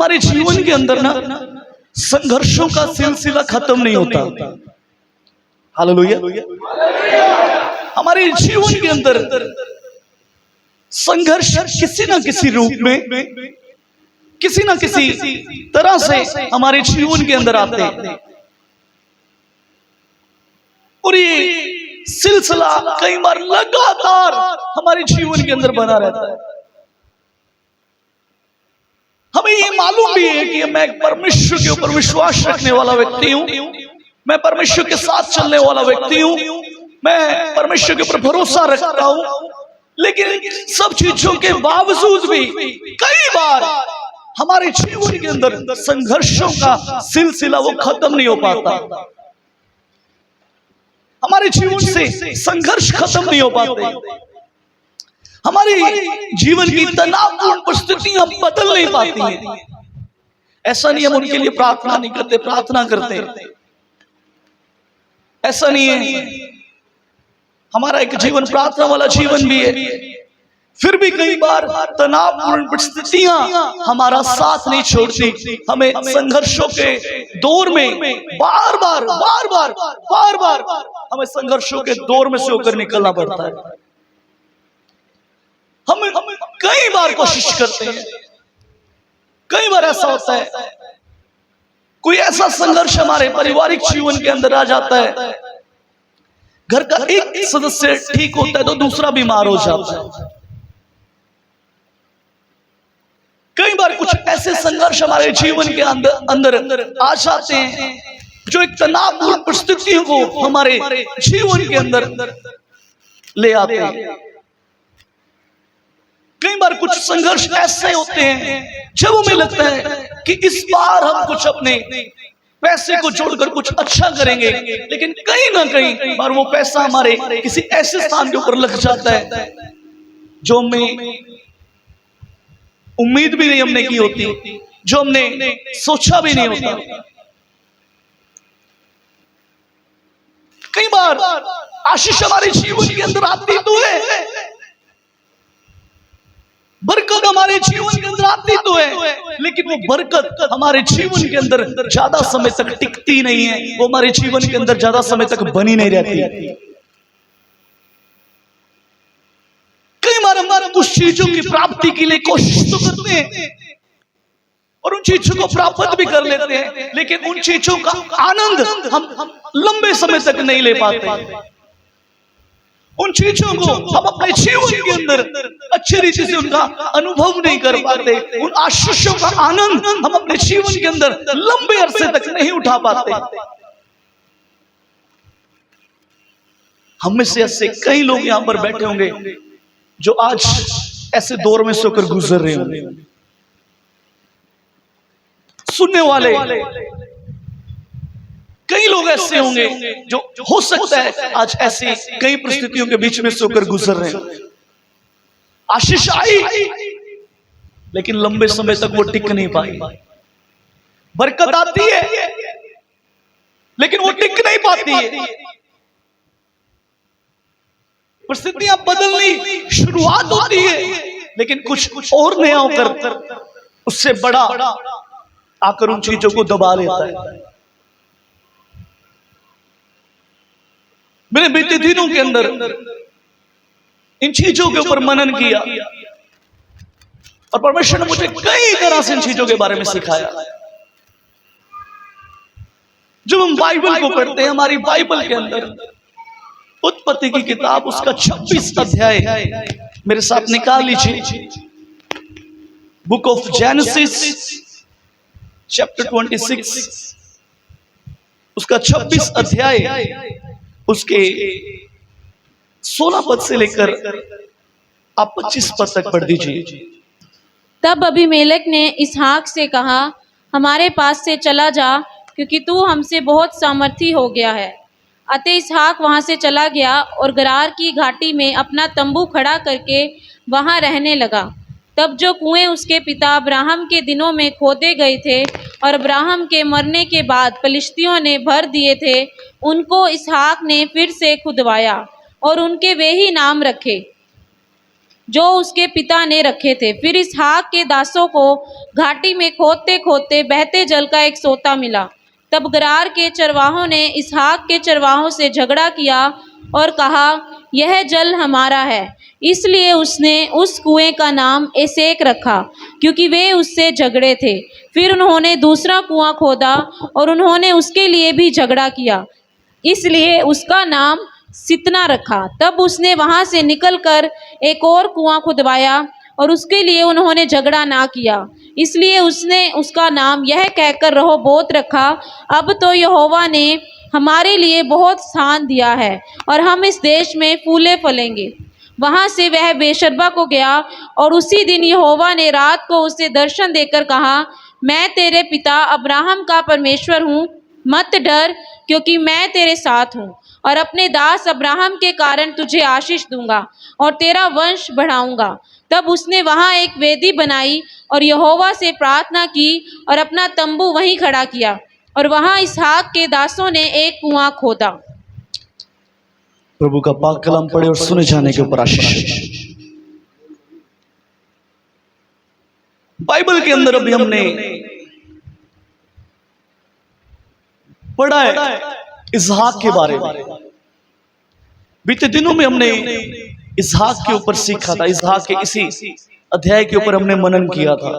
हमारे जीवन के अंदर ना संघर्षों का सिलसिला खत्म नहीं होता। हालेलुया। हमारे जीवन के अंदर संघर्ष किसी ना किसी रूप में, किसी ना किसी तरह से हमारे जीवन के अंदर आते हैं और ये सिलसिला कई बार लगातार हमारे जीवन के अंदर बना रहता है। हमें ये मालूम भी है कि मैं परमेश्वर के ऊपर विश्वास रखने वाला व्यक्ति हूं, मैं परमेश्वर के साथ चलने वाला व्यक्ति हूं, मैं परमेश्वर के ऊपर भरोसा रखता हूं, लेकिन सब चीजों के बावजूद भी कई बार हमारे जीवन के अंदर संघर्षों का सिलसिला वो खत्म नहीं हो पाता। हमारे जीवन से संघर्ष खत्म नहीं हो पाते। हमारी जीवन की तनावपूर्ण परिस्थितियां बदल नहीं पाती हैं। ऐसा नहीं हम उनके लिए प्रार्थना नहीं करते, प्रार्थना करते, ऐसा नहीं है। हमारा एक जीवन प्रार्थना वाला जीवन भी है, फिर भी कई बार तनावपूर्ण परिस्थितियां हमारा साथ नहीं छोड़ती। हमें संघर्षों के दौर में बार बार हमें संघर्षों के दौर में से होकर निकलना पड़ता है। हम कई बार कोशिश करते हैं, कई बार ऐसा होता है कोई ऐसा संघर्ष हमारे पारिवारिक जीवन के अंदर आ जाता है, घर का एक सदस्य ठीक होता है तो दूसरा बीमार हो जाता है। कई बार कुछ ऐसे संघर्ष हमारे जीवन के अंदर आ जाते हैं जो एक तनावपूर्ण परिस्थितियों को हमारे जीवन के अंदर ले आते हैं। कई बार कुछ संघर्ष ऐसे होते हैं जब हमें लगता है कि इस बार हम कुछ अपने पैसे को जोड़कर कुछ अच्छा करेंगे, लेकिन कहीं ना कहीं बार वो पैसा हमारे किसी ऐसे स्थान के ऊपर लग जाता है जो हमें उम्मीद भी नहीं हमने की होती, जो हमने सोचा भी नहीं होता। कई बार आशीष हमारे जीवन के अंदर आती तो है, बरकत हमारे जीवन के अंदर आती तो है, लेकिन वो बरकत हमारे जीवन के अंदर ज्यादा समय तक टिकती नहीं है, वो हमारे जीवन के अंदर ज्यादा समय तक बनी नहीं रहती। कई बार हमारे कुछ चीजों की प्राप्ति के लिए कोशिश तो करते हैं और उन चीजों को प्राप्त भी कर लेते हैं, लेकिन उन चीजों का आनंद हम लंबे समय तक नहीं ले पाते। उन चीजों को हम अपने जीवन के अंदर अच्छी रीति से उनका अनुभव नहीं कर पाते। उन आशीषों का आनंद हम अपने जीवन के अंदर लंबे अरसे तक नहीं उठा पाते। हम में से ऐसे कई लोग यहां पर बैठे होंगे जो आज ऐसे दौर में से होकर गुजर रहे होंगे। सुनने वाले कई लोग ऐसे होंगे जो हो सकता है आज ऐसी कई परिस्थितियों के बीच में से होकर गुजर रहे हैं। आशीष आई लेकिन लंबे समय तक वो टिक नहीं पाई। बरकत आती है लेकिन वो टिक नहीं पाती है। परिस्थितियां बदलनी शुरुआत होती है लेकिन कुछ और नया होकर उससे बड़ा आकर उन चीजों को दबा लेता है। मैंने बीते दिनों के अंदर इन चीजों के ऊपर मनन किया और परमेश्वर ने मुझे कई तरह से इन चीजों के बारे में सिखाया। जब हम बाइबल को पढ़ते हैं, हमारी बाइबल के अंदर उत्पत्ति की किताब उसका 26 अध्याय मेरे साथ निकाल लीजिए। बुक ऑफ जेनेसिस चैप्टर 26 उसका 26 अध्याय उसके 16 पद से लेकर आप 25 पद तक पढ़ दीजिए। तब अबीमेलेक ने इसहाक से कहा, हमारे पास से चला जा, क्योंकि तू हमसे बहुत सामर्थी हो गया है। अतः इसहाक वहां से चला गया और गरार की घाटी में अपना तंबू खड़ा करके वहां रहने लगा। तब जो कुएं उसके पिता अब्राहम के दिनों में खोदे गए थे और अब्राहम के मरने के बाद पलिश्तियों ने भर दिए थे, उनको इसहाक ने फिर से खुदवाया और उनके वे ही नाम रखे। जो उसके पिता ने रखे थे। फिर इसहाक के दासों को घाटी में खोदते खोदते बहते जल का एक सोता मिला। तब गरार के चरवाहों ने इसहाक के चरवाहों से झगड़ा किया और कहा, यह जल हमारा है। इसलिए उसने उस कुएं का नाम एसेक रखा, क्योंकि वे उससे झगड़े थे। फिर उन्होंने दूसरा कुआं खोदा और उन्होंने उसके लिए भी झगड़ा किया, इसलिए उसका नाम सितना रखा। तब उसने वहां से निकलकर एक और कुआं खुदवाया और उसके लिए उन्होंने झगड़ा ना किया, इसलिए उसने उसका नाम यह कहकर रहोबोत रखा, अब तो यहोवा ने हमारे लिए बहुत स्थान दिया है और हम इस देश में फूले फलेंगे। वहां से वह बेशर्बा को गया और उसी दिन यहोवा ने रात को उसे दर्शन देकर कहा, मैं तेरे पिता अब्राहम का परमेश्वर हूँ, मत डर, क्योंकि मैं तेरे साथ हूँ और अपने दास अब्राहम के कारण तुझे आशीष दूंगा और तेरा वंश बढ़ाऊंगा। तब उसने वहां एक वेदी बनाई और यहोवा से प्रार्थना की और अपना तंबू वहीं खड़ा किया और वहां इसहाक के दासों ने एक कुआं खोदा। प्रभु का पाक कलाम पढ़े और सुने जाने के ऊपर आशीष। बाइबल के अंदर अभी हमने पढ़ा है इसहाक के बारे में। बीते दिनों में हमने इसहाक के ऊपर सीखा था, इसहाक के इसी अध्याय के ऊपर हमने मनन किया था।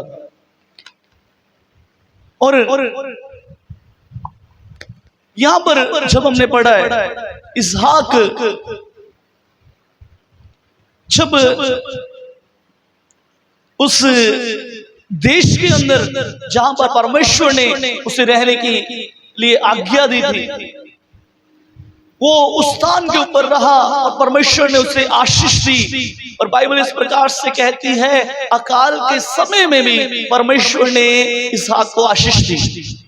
और यहां पर जब हमने पढ़ा है इसहाक जब उस देश के अंदर जहां पर परमेश्वर ने उसे रहने की लिए आज्ञा दी थी, वो उस स्थान के ऊपर रहा और परमेश्वर ने उसे आशीष दी। और बाइबल इस प्रकार से कहती है, अकाल के समय में भी परमेश्वर ने इसहाक को आशीष दी।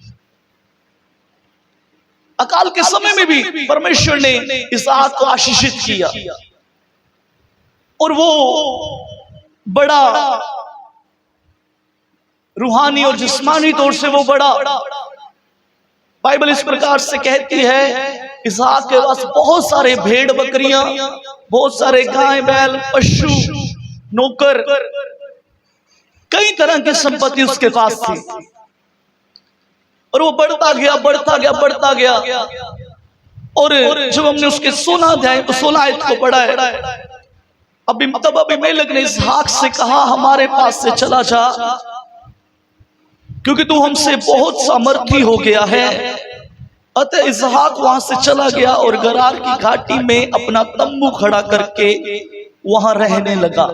अकाल के समय में भी परमेश्वर ने इसहाक को आशीषित किया और वो बड़ा रूहानी और जिस्मानी तौर से वो बड़ा। बाइबल इस प्रकार से कहती है, इसहाक के पास बहुत सारे भेड़ बकरियां, बहुत सारे गाय बैल, पशु, नौकर, कई तरह की संपत्ति उसके पास थी। और वो बढ़ता गया बढ़ता गया बढ़ता गया। और जब हमने उसके 16 अध्याय को 16 आयत को पढ़ा है, तब अबीमेलेक ने इसहाक से कहा, हमारे पास से चला जा, क्योंकि तू हमसे बहुत सामर्थी हो गया है। अतः इसहाक वहां से चला गया और गरार की घाटी में अपना तंबू खड़ा करके वहां रहने लगा।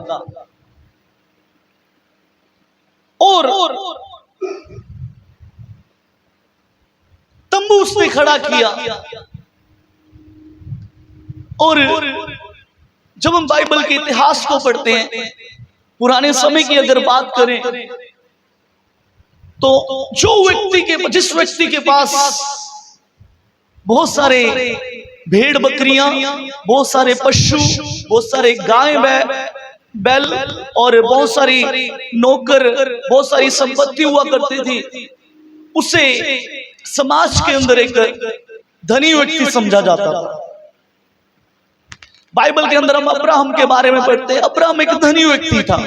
और तंबू उसने खड़ा किया। और जब हम बाइबल के इतिहास को पढ़ते हैं, पुराने समय की अगर बात करें, तो जिस व्यक्ति के पास बहुत सारे भेड़ बकरियां, बहुत सारे पशु, बहुत सारे गाय बैल और बहुत सारी नौकर, बहुत सारी संपत्ति हुआ करती थी, उसे समाज के अंदर एक धनी व्यक्ति समझा जाता था। बाइबल के अंदर हम अब्राहम के बारे में पढ़ते हैं, अब्राहम एक धनी व्यक्ति था।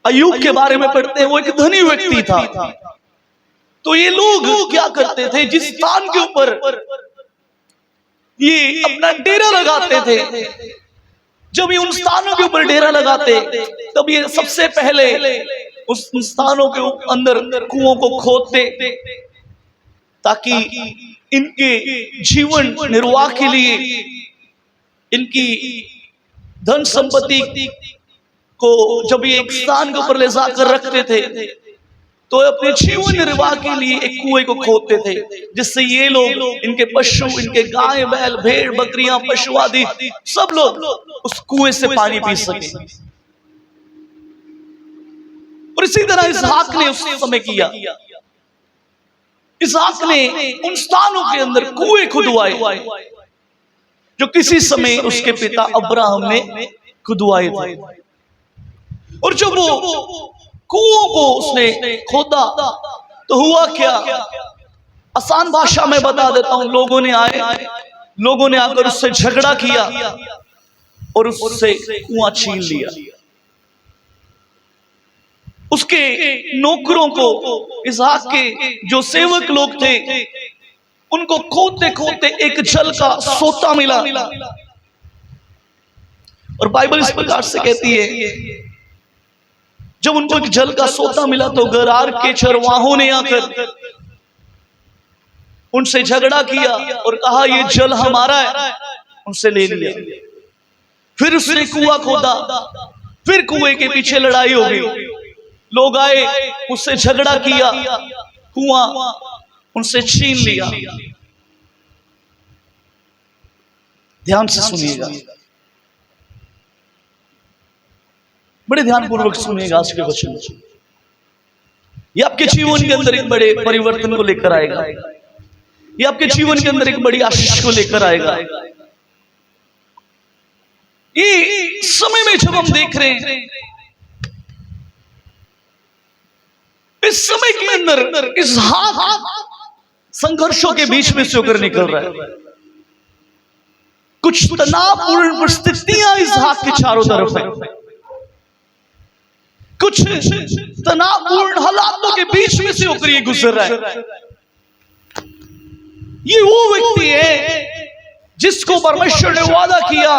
अय्यूब के बारे में पढ़ते हैं, वो एक धनी व्यक्ति था। तो ये लोग क्या करते थे, जिस स्थान के ऊपर ये अपना डेरा लगाते थे, जब ये उन स्थानों के ऊपर डेरा लगाते, तब ये सबसे पहले उस स्थानों के अंदर कुओं को खोदते, ताकि इनके जीवन निर्वाह के लिए, इनकी धन संपत्ति को जब ये एक स्थान के ऊपर ले जाकर रखते थे, तो अपने जीवन निर्वाह के लिए एक कुएं को खोदते थे, जिससे ये लोग, इनके पशु, इनके गाय बैल, भेड़ बकरियां, पशु आदि सब लोग उस कुएं से पानी पी सके। और इसी तरह इसहाक ने उस समय किया। इसहाक ने उन स्थानों के अंदर कुएं खुदवाए जो किसी समय उसके पिता अब्राहम ने खुदवाए थे। और जब वो कुओं को उसने खोदा, तो हुआ क्या, आसान भाषा में बता देता हूं। लोगों ने आकर उससे झगड़ा किया और उससे कुआं छीन लिया। उसके नौकरों को, इसहाक के जो सेवक लोग थे, उनको खोदते खोदते एक जल का सोता मिला। और बाइबल इस प्रकार से कहती है, जब उनको एक जल का सोता मिला तो गरार के चरवाहों ने आकर उनसे झगड़ा किया और कहा ये जल हमारा है, उनसे ले लिया। फिर उसने कुआं खोदा, फिर कुएं के पीछे लड़ाई हो गई, लोग आए, उससे झगड़ा किया, कुआं उनसे छीन लिया। ध्यान से सुनिएगा, बड़े ध्यानपूर्वक सुनिएगा आज के वचन। ये आपके जीवन के अंदर एक बड़े परिवर्तन को लेकर आएगा, ये आपके जीवन के अंदर एक बड़ी आशीष को लेकर आएगा। ये समय में जब हम देख रहे हैं, इस समय के अंदर इसहाक संघर्षों के बीच में से होकर निकल रहा है। कुछ तनावपूर्ण परिस्थितियां इसहाक के चारों तरफ है, कुछ तनावपूर्ण हालातों के बीच में से होकर ये गुजर रहा है। ये वो व्यक्ति है जिसको परमेश्वर ने वादा किया,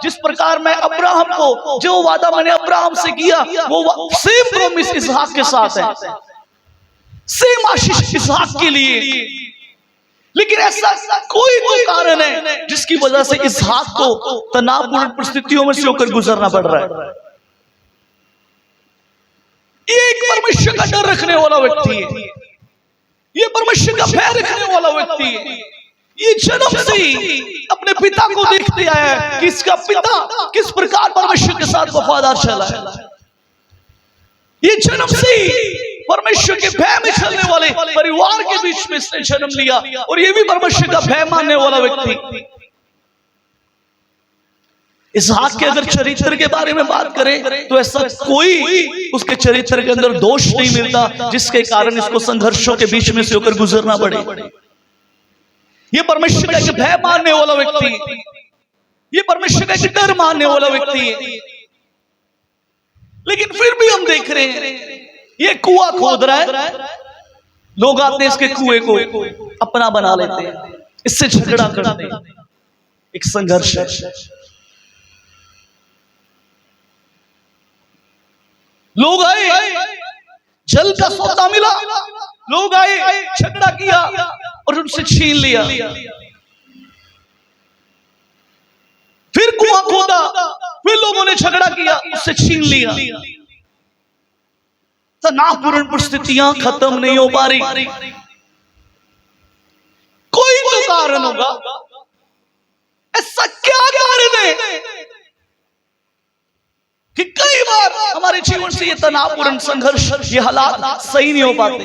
जिस प्रकार मैं अब्राहम को, जो वादा मैंने अब्राहम से किया, वो सेम प्रॉमिस इसहाक के साथ है, सेम आशीष इसहाक के लिए। लेकिन ऐसा कोई तो कारण है जिसकी वजह से इसहाक को तनावपूर्ण परिस्थितियों में से होकर गुजरना पड़ रहा है। ये एक परमेश्वर का डर रखने वाला व्यक्ति है, ये परमेश्वर का भय रखने वाला व्यक्ति है। ये जन्म से ही अपने पिता को देखते आया है कि इसका पिता किस प्रकार परमेश्वर के साथ वफादार चला है। ये जन्म से ही परमेश्वर के भय में चलने वाले परिवार के बीच में इसने जन्म लिया, और ये भी परमेश्वर का भय मानने वाला व्यक्ति। इसहाक के अगर चरित्र के बारे में बात करें तो ऐसा कोई उसके चरित्र के अंदर दोष नहीं मिलता जिसके कारण इसको संघर्षों के बीच में से होकर गुजरना पड़े। ये परमेश्वर का एक भय मानने वाला व्यक्ति, ये परमेश्वर का एक डर मानने वाला व्यक्ति है। लेकिन फिर भी हम देख रहे हैं ये कुआं खोद रहा है, लोग आते हैं इसके कुएं को अपना बना लेते हैं, इससे झगड़ा करते हैं, एक संघर्ष है। लोग आए, जल का सोता मिला, लोग आए, झगड़ा किया और उनसे छीन लिया। फिर कुआं खोदा, फिर लोगों ने झगड़ा किया, उससे छीन लिया। तनावपूर्ण परिस्थितियां खत्म नहीं हो पा रही। कोई तो कारण होगा, ऐसा क्या कारण है कि कई बार हमारे जीवन से ये तनावपूर्ण संघर्ष, ये हालात सही नहीं हो पाते।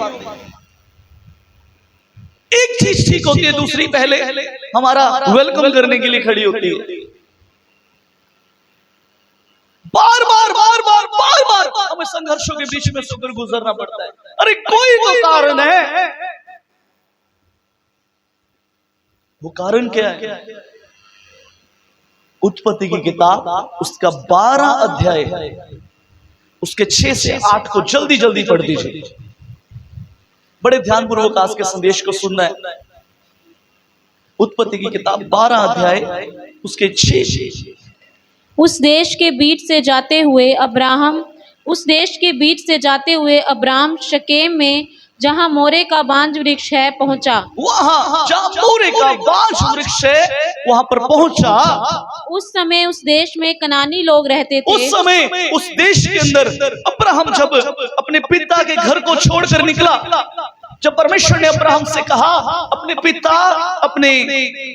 एक चीज ठीक होती है, दूसरी पहले हमारा वेलकम करने के लिए खड़ी होती है। बार बार बार बार बार बार हमें संघर्षों के बीच में होकर गुजरना पड़ता है। अरे कोई तो कारण है, वो कारण क्या है? उत्पत्ति की किताब उसका 12 अध्याय, उसके 6 से 8 को जल्दी जल्दी पढ़ दीजिए। बड़े ध्यानपूर्वक आज के संदेश को सुनना है। उत्पत्ति की किताब 12 अध्याय उसके 6। उस देश के बीच से जाते हुए अब्राम शकेम में जहाँ मोरे का बांज वृक्ष है पहुंचा। वहां जहाँ मोरे का बांज वृक्ष है वहां पर पहुंचा। उस समय उस देश में कनानी लोग रहते थे। उस समय उस देश के अंदर अब्राहम जब अपने पिता के घर को छोड़कर निकला, जब परमेश्वर ने अब्राहम से कहा अपने पिता, अपने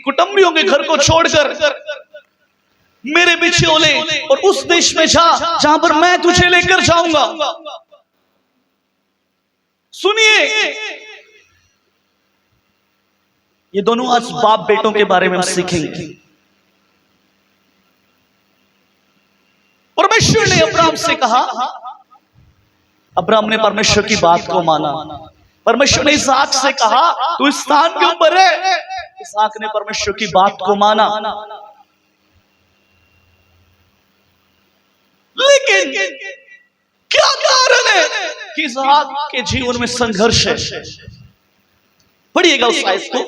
कुटुंबियों के घर को छोड़कर मेरे पीछे हो ले और उस देश में जा जहां पर मैं तुझे लेकर जाऊंगा। सुनिए, ये दोनों आज बाप बेटों के बारे में हम सीखेंगे। परमेश्वर ने अब्राहम से कहा, अब्राहम ने परमेश्वर की बात को माना। परमेश्वर ने इसहाक से कहा तू इस स्थान के ऊपर है, इसहाक ने परमेश्वर की बात को माना। लेकिन क्या कारण है कि इसहाक के जीवन में संघर्ष है। पढ़िएगा उस आयत को।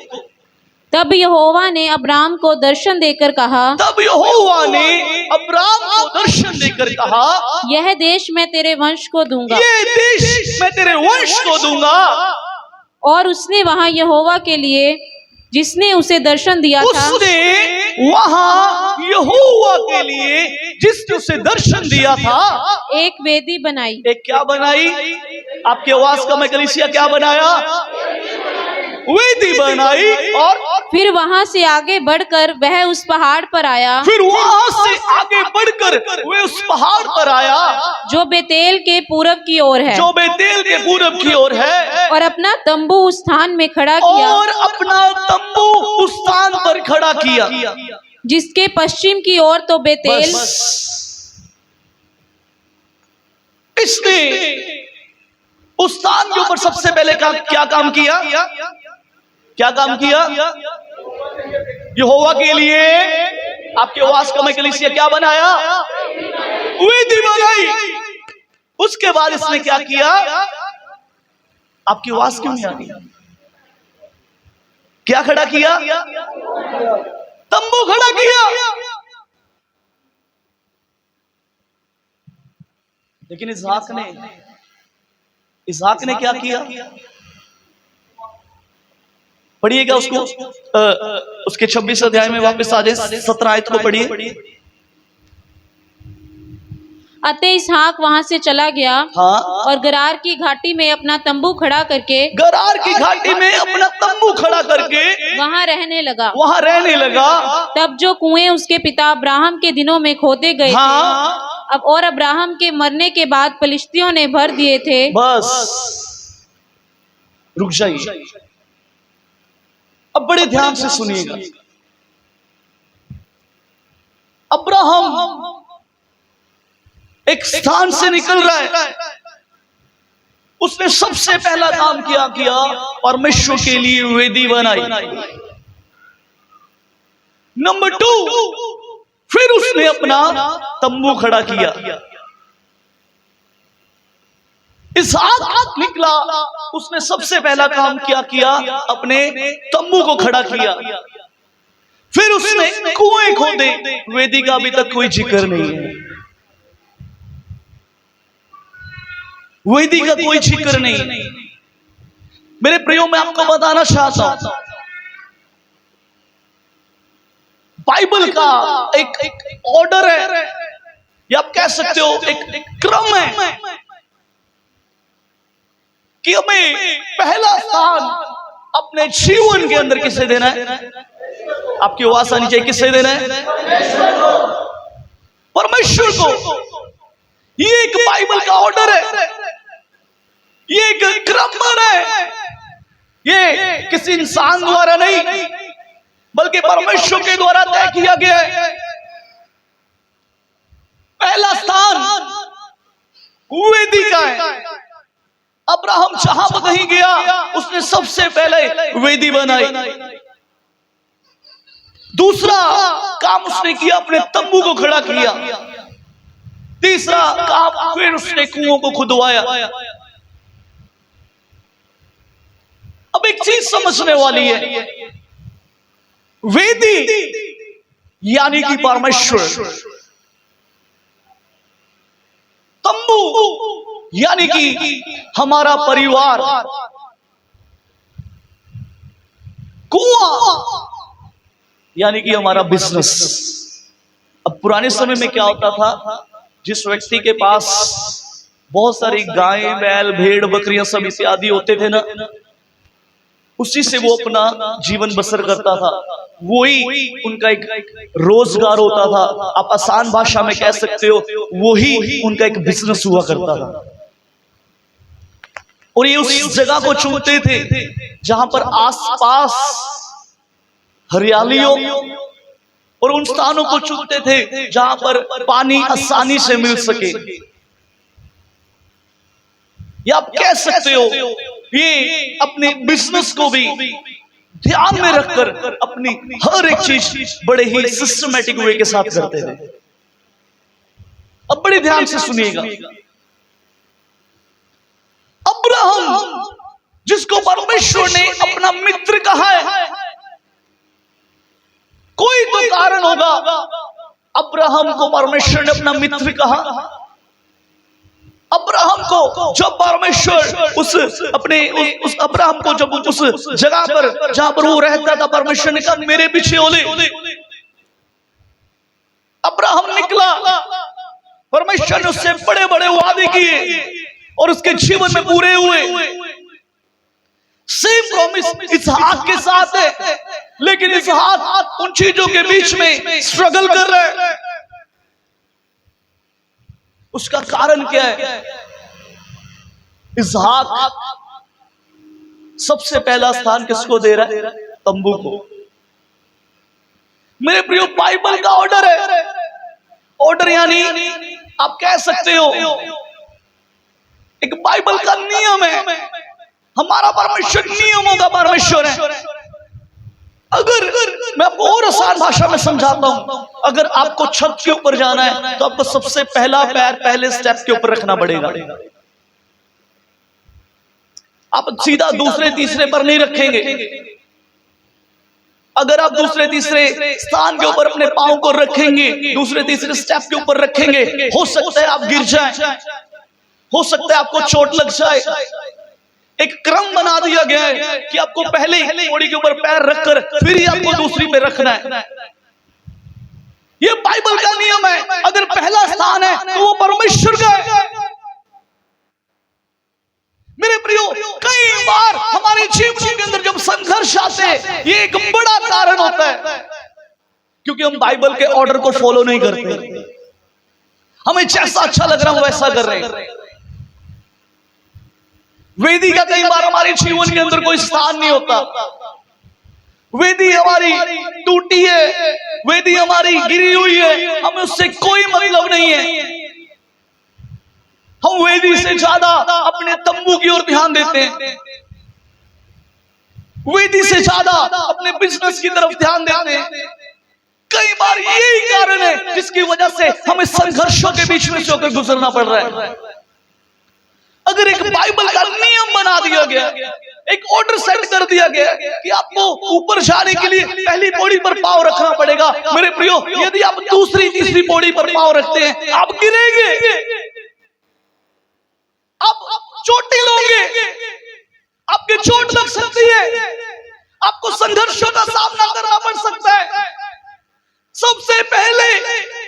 तब यहोवा ने अब्राम को दर्शन देकर कहा, तब यहोवा ने अब्राम को दर्शन देकर कहा, यह देश मैं तेरे वंश को दूंगा। ये देश मैं तेरे वंश को दूंगा। और उसने वहां यहोवा के लिए, जिसने उसे दर्शन दिया था, उसने वहां यहोवा के लिए, जिसने उसे दर्शन दिया था, एक वेदी बनाई। एक क्या बनाई? आपकी आवाज का मैं कलीसिया क्या बनाया? वेदी बनाई। और फिर वहां से आगे बढ़कर वह उस पहाड़ पर आया, फिर वहां से आगे बढ़कर वे उस पहाड़ पर आया जो बेतेल के पूरब की ओर है, जो बेतेल के पूरब की ओर है, और अपना तंबू उस स्थान में खड़ा किया, और अपना तंबू उस स्थान पर खड़ा किया जिसके पश्चिम की ओर तो बेतेल। इसने उस स्थान के ऊपर सबसे पहले क्या काम किया? क्या काम किया? यहोवा के लिए, आपके आवाज का मैं कलीसिया क्या बनाया? वेदी बनाई। उसके बाद इसने क्या किया? आपकी आवाज क्यों नहीं आ रही? क्या खड़ा किया? तंबू खड़ा किया। लेकिन इसहाक ने क्या किया? पढ़िएगा उसको, उसके 26 अध्याय में वापस आ जाए, 17 आयत को पढ़िए। अतः इसहाक वहां से चला गया, हाँ, और गरार की घाटी में अपना तंबू खड़ा करके, गरार की घाटी में अपना तंबू खड़ा करके वहां रहने लगा। वहां रहने लगा। तब जो कुएं उसके पिता अब्राहम के दिनों में खोदे गए हाँ, थे, अब और अब्राहम के मरने के बाद फलिश्तियों ने भर दिए थे। बस रुक जाइए, अब बड़े ध्यान से सुनिएगा। अब्राहम एक स्थान से निकल रहा है। उसने सबसे पहला काम किया परमेश्वर के लिए वेदी बनाई। नंबर 2, फिर उसने अपना तंबू खड़ा किया। इसहाक निकला, उसने सबसे पहला काम किया अपने तंबू को खड़ा किया। फिर उसने कुएं खोदे। वेदी का अभी तक कोई जिक्र नहीं है, वेदी का कोई जिक्र नहीं। मेरे प्रियो, मैं आपको बताना चाहता हूं, बाइबल का एक ऑर्डर है, या आप कह सकते हो एक क्रम है कि हमें पहला स्थान अपने जीवन के अंदर किसे देना है? आपकी आवाज आनी चाहिए, किसे देना है? परमेश्वर को। ये एक बाइबल का ऑर्डर है, ये एक क्रम है। ये किसी इंसान द्वारा नहीं, बल्कि परमेश्वर के द्वारा तय किया गया है। पहला स्थान वेदी का है। अब्राहम जहां पर कहीं गया, उसने सबसे पहले वेदी बनाई। दूसरा काम उसने किया, अपने तंबू को खड़ा किया। तीसरा काम, फिर उसने कुओं को खुदवाया। अब एक चीज समझने वाली है, वेदी यानी कि परमेश्वर, तंबू यानी कि हमारा परिवार, कुआं यानी कि हमारा बिजनेस। अब पुराने समय में क्या होता था, जिस व्यक्ति के पास बहुत सारी गायें, बैल, भेड़, बकरियां सब इत्यादि होते थे ना, उसी से वो अपना जीवन बसर करता था। वही उनका एक रोजगार होता था। आप आसान भाषा में कह सकते हो, वही उनका एक बिजनेस हुआ करता था। और ये उस जगह को चुनते थे जहां पर आसपास हरियाली हो, और उन स्थानों को चुनते थे जहां पर पानी आसानी से मिल सके। या आप कह सकते हो, ये अपने बिजनेस को भी ध्यान में रखकर अपनी हर एक चीज बड़े ही सिस्टमैटिक वे के साथ करते थे। अब बड़े ध्यान से सुनिएगा, अब्राहम जिसको परमेश्वर ने अपना मित्र कहा है, कोई तो कारण होगा अब्राहम को परमेश्वर ने अपना मित्र कहा। अब्राहम को जब परमेश्वर उस अब्राहम को जब उस जगह पर जहां पर वो रहता था, परमेश्वर ने कहा मेरे पीछे ओले। अब्राहम निकला, परमेश्वर ने उससे बड़े बड़े वादे किए और उसके जीवन में पूरे हुए। सेम प्रॉमिस इसहाक के साथ है, लेकिन इसहाक उन चीजों के बीच में स्ट्रगल कर रहा है। उसका कारण क्या है? इसहाक सबसे पहला स्थान किसको दे रहा है? तंबू को। मेरे प्रियो, बाइबल का ऑर्डर है। ऑर्डर यानी आप कह सकते हो एक बाइबल का नियम है। हमारा परमेश्वर नियमों का परमेश्वर है। अगर मैं आपको और आसान भाषा में समझाता हूं, अगर आपको छत के ऊपर जाना है तो आपको सबसे पहला पैर पहले स्टेप के ऊपर रखना पड़ेगा। आप सीधा दूसरे तीसरे पर नहीं रखेंगे। अगर आप दूसरे तीसरे स्थान के ऊपर अपने पांव को रखेंगे, दूसरे तीसरे स्टेप के ऊपर रखेंगे, हो सकता है आप गिर जाएं, हो सकता है आपको चोट लग जाए। एक क्रम बना दिया गया है कि आपको पहले पौड़ी के ऊपर पैर रखकर फिर ही आपको दूसरी पे रखना है। ये बाइबल का नियम है। अगर पहला स्थान है तो वो परमेश्वर का है। मेरे प्रियो, कई बार हमारे जीवन के अंदर जब संघर्ष आते हैं, ये एक बड़ा कारण होता है क्योंकि हम बाइबल के ऑर्डर को फॉलो नहीं करते। हमें जैसा अच्छा लग रहा है वैसा कर रहे हैं। वेदी का कई बार हमारे जीवन के अंदर कोई स्थान नहीं होता। वेदी हमारी टूटी है, वेदी हमारी गिरी हुई है, हमें उससे कोई मतलब नहीं है। हम वेदी से ज्यादा अपने तंबू की ओर ध्यान देते हैं, वेदी से ज्यादा अपने बिजनेस की तरफ ध्यान देते हैं। कई बार यही कारण है जिसकी वजह से हमें संघर्षों के बीच में से होकर गुजरना पड़ रहा है। अगर एक बाइबल का नियम बना दिया गया, एक ऑर्डर सेट कर दिया गया कि आपको ऊपर जाने के लिए पहली पौड़ी पर पांव रखना पड़ेगा, मेरे प्रियो, यदि आप दूसरी तीसरी पौड़ी पर पांव रखते हैं आप गिरेंगे, आप चोटिल होंगे, आपके चोट लग सकती है, आपको संघर्षों का सामना करना पड़ सकता है। सबसे पहले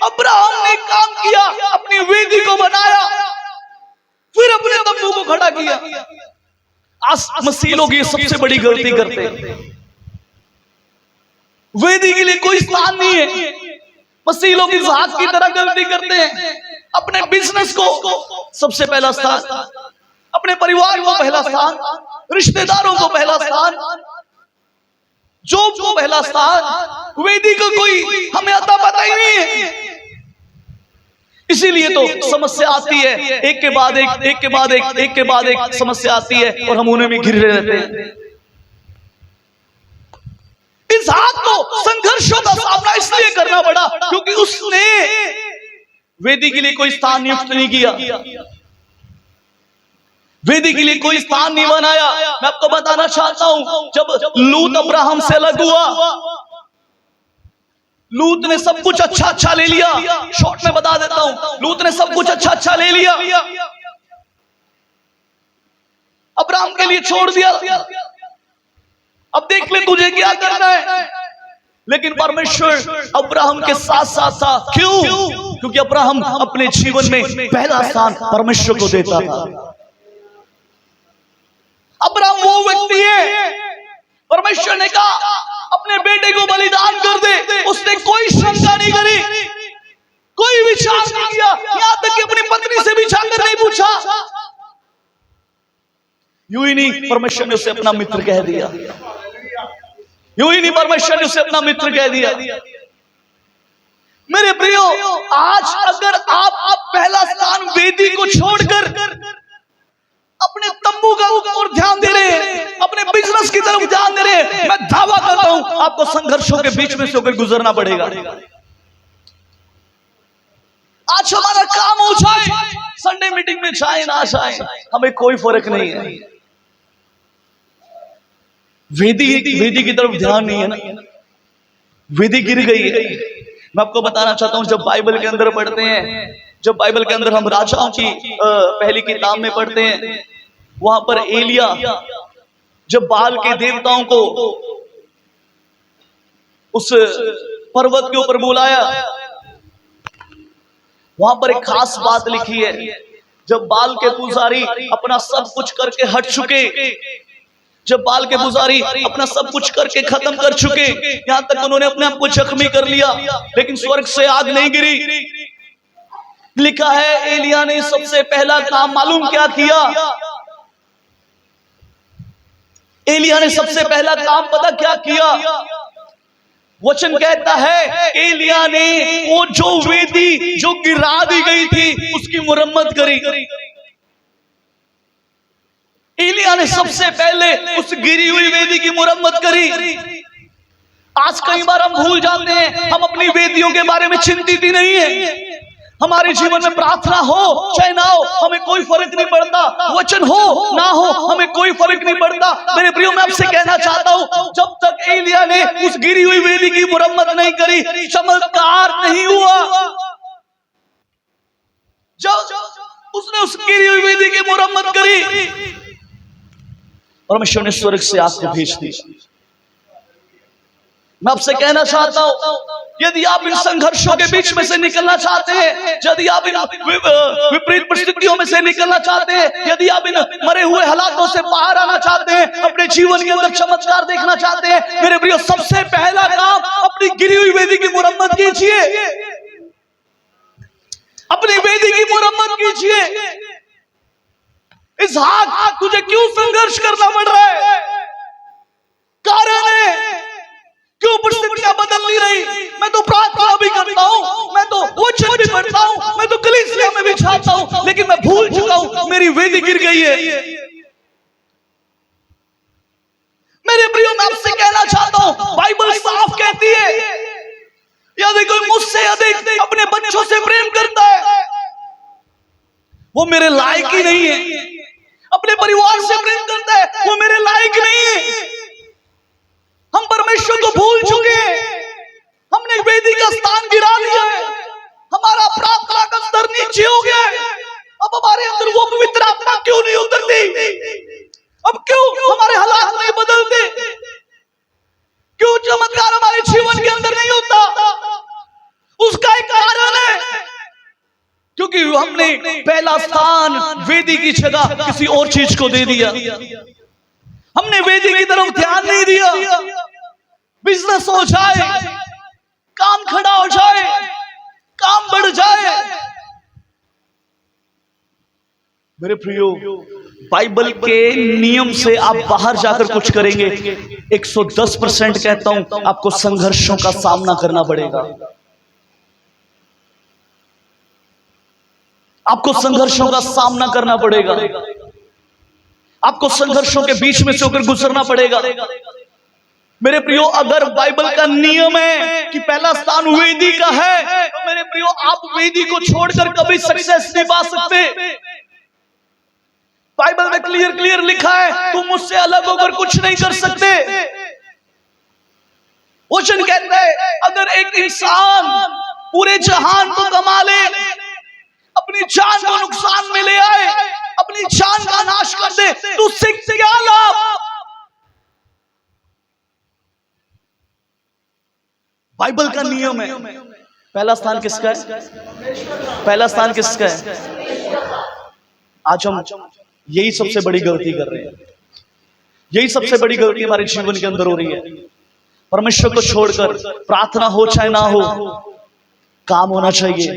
अब्राहम ने काम किया, अपनी वेदी को बनाया, फिर अपने तंबू को खड़ा किया। आज मसीह लोग ये सबसे बड़ी गलती करते हैं। वेदी के लिए कोई स्थान नहीं है। मसीह लोग इस हाथ की तरह गलती करते हैं। अपने बिजनेस को सबसे पहला स्थान, अपने परिवार को पहला स्थान, रिश्तेदारों को पहला स्थान, जॉब को पहला स्थान, वेदी को कोई हमें अता पता ही नहीं है। इसीलिए तो समस्या आती है, एक के बाद एक, एक के बाद एक, एक के बाद एक समस्या आती है और हम उन्हें भी घिरे रहते हैं। इस हाथ को संघर्षों का सामना इसलिए करना पड़ा क्योंकि उसने वेदी के लिए कोई स्थान नियुक्त नहीं किया, वेदी के लिए कोई स्थान नहीं बनाया। मैं आपको बताना चाहता हूं, जब लूत अब्राहम से अलग हुआ, लूत ने सब कुछ अच्छा अच्छा ले लिया। शॉर्ट में बता देता हूं, लूत ने सब कुछ अच्छा अच्छा ले लिया, अब्राहम के लिए छोड़ दिया। अब देख ले तुझे क्या करना है। लेकिन परमेश्वर अब्राहम के साथ साथ था। क्यों? क्योंकि अब्राहम अपने जीवन में पहला स्थान परमेश्वर को देता था। अब्राहम वो व्यक्ति है, परमेश्वर ने कहा अपने बेटे को बलिदान कर दे, उसने कोई शंका नहीं करी, कोई विचार नहीं किया, यहां तक कि अपनी पत्नी से भी जाकर नहीं पूछा। यूं ही नहीं, परमेश्वर ने उसे अपना मित्र कह दिया। यूं ही नहीं, परमेश्वर ने उसे अपना मित्र कह दिया। मेरे प्रियो, आज अगर आप पहला स्थान वेदी को छोड़कर अपने तंबू का ऊपर ध्यान दे रहे हैं, अपने बिजनेस की तरफ ध्यान दे रहे हैं, मैं दावा करता हूं आपको संघर्षों के बीच में से होकर गुजरना पड़ेगा। आज हमारा काम हो जाए, संडे मीटिंग में जाए ना जाए, हमें कोई फर्क नहीं है। वेदी की तरफ ध्यान नहीं है ना, वेदी गिर गई है। मैं आपको बताना चाहता हूं, जब बाइबल के अंदर पढ़ते हैं, जब बाइबल के अंदर हम राजाओं की पहली किताब में पढ़ते हैं, वहां पर एलिया जब बाल के देवताओं को उस पर्वत के ऊपर बुलाया, वहां पर एक खास बात लिखी है। जब बाल के पुजारी अपना सब कुछ करके हट चुके, जब बाल के पुजारी अपना सब कुछ करके खत्म कर चुके, यहां तक उन्होंने अपने आप को जख्मी कर लिया, लेकिन स्वर्ग से आग नहीं गिरी। लिखा है एलिया ने सबसे पहला काम मालूम क्या किया? एलिया ने सबसे पहला काम पता क्या किया? वचन कहता है एलिया ने वो जो वेदी जो गिरा दी गई थी उसकी मुरम्मत करी। एलिया ने सबसे पहले उस गिरी हुई वेदी की मुरम्मत करी। आज कई बार हम भूल जाते हैं, हम अपनी वेदियों के बारे में चिंतित ही नहीं है। हमारे जीवन में प्रार्थना हो चाहे ना हो, हमें कोई फर्क नहीं पड़ता। वचन हो ना हो, हमें कोई फर्क नहीं पड़ता। मेरे प्रियो, मैं आपसे कहना चाहता हूं, जब तक एलिया ने उस गिरी हुई वेदी की मुरम्मत नहीं करी, चमत्कार नहीं हुआ। जब उसने उस गिरी हुई वेदी की मुरम्मत करी, परमेश्वर ने स्वर्ग से आग को भेज दी। मैं आपसे कहना चाहता हूं, यदि आप इन संघर्षों के बीच में से निकलना चाहते हैं, यदि आप इन विपरीत परिस्थितियों में से निकलना चाहते हैं, यदि आप इन मरे हुए हालातों से बाहर आना चाहते हैं, अपने जीवन के अंदर चमत्कार देखना चाहते हैं, मेरे प्रियो, सबसे पहला काम अपनी गिरी हुई वेदी की मुरम्मत कीजिए। अपनी वेदी की मुरम्मत कीजिए। इसहाक, तुझे क्यों संघर्ष करना पड़ रहा है? कारण है क्यों परिस्थितियां बदल नहीं रही? मैं तो प्रार्थना भी करता हूं, मैं तो वचन भी पढ़ता हूं, मैं तो कलीसिया में भी जाता हूं, लेकिन मैं भूल चुका हूं मेरी वेदी गिर गई है। मेरे प्रियो, मैं आपसे कहना चाहता हूं, बाइबल साफ कहती है, यदि कोई मुझसे अधिक अपने बच्चों से प्रेम करता है, वो मेरे लायक ही नहीं है। अपने परिवार से प्रेम करता है, वो मेरे लायक नहीं है। हम परमेश्वर को भूल चुके हैं, हमने वेदी का स्थान गिरा लिया है, हमारा प्रार्थना का स्तर नीचे हो गया है। अब हमारे अंदर वो पवित्र आत्मा क्यों नहीं उतरती? अब क्यों हमारे हालात नहीं बदलते? क्यों चमत्कार हमारे जीवन के अंदर नहीं होता? उसका एक कारण है, क्योंकि हमने पहला स्थान वेदी की जगह किसी और चीज को दे दिया। हमने वेदी की तरफ ध्यान नहीं दिया। बिजनेस हो जाए, काम खड़ा हो जाए, काम बढ़ जाए। मेरे प्रियो, बाइबल के नियम से आप बाहर जाकर कुछ करेंगे, 110% कहता हूं, आपको संघर्षों का सामना करना पड़ेगा। आपको संघर्षों का सामना करना पड़ेगा। आपको संघर्षों के बीच में से होकर गुजरना पड़ेगा। मेरे प्रियो, अगर बाइबल का नियम है कि पहला स्थान वेदी का है, तो मेरे प्रियो, आप वेदी को छोड़कर कभी सक्सेस नहीं पा सकते। बाइबल में क्लियर लिखा है, तुम मुझसे अलग होकर कुछ नहीं कर सकते। वचन कहता है, अगर एक इंसान पूरे जहान को कमा ले, अपनी जान को नुकसान में ले आए, अपनी जान का नाश कर दे, तो उससे क्या लाभ? बाइबल का नियम है, पहला स्थान किसका है? पहला स्थान किसका है? आज हम यही सबसे बड़ी गलती कर रहे हैं। यही सबसे बड़ी गलती हमारे जीवन के अंदर हो रही है। परमेश्वर को छोड़कर प्रार्थना हो चाहे ना हो, काम होना चाहिए।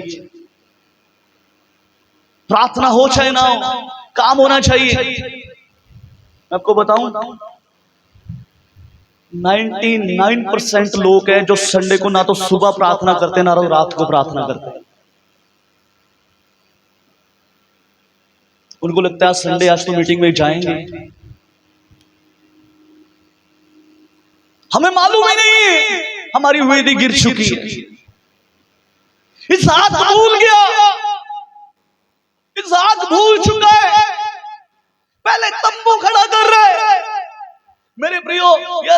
प्रार्थना हो चाहे ना हो, काम होना चाहिए। मैं आपको बताऊं, 99% लोग हैं जो संडे को ना तो सुबह प्रार्थना करते ना रात को प्रार्थना करते हैं। उनको लगता है संडे आज तो मीटिंग में जाएंगे। हमें मालूम ही नहीं है हमारी वेदी गिर चुकी है। इसहाक भूल गया, इसहाक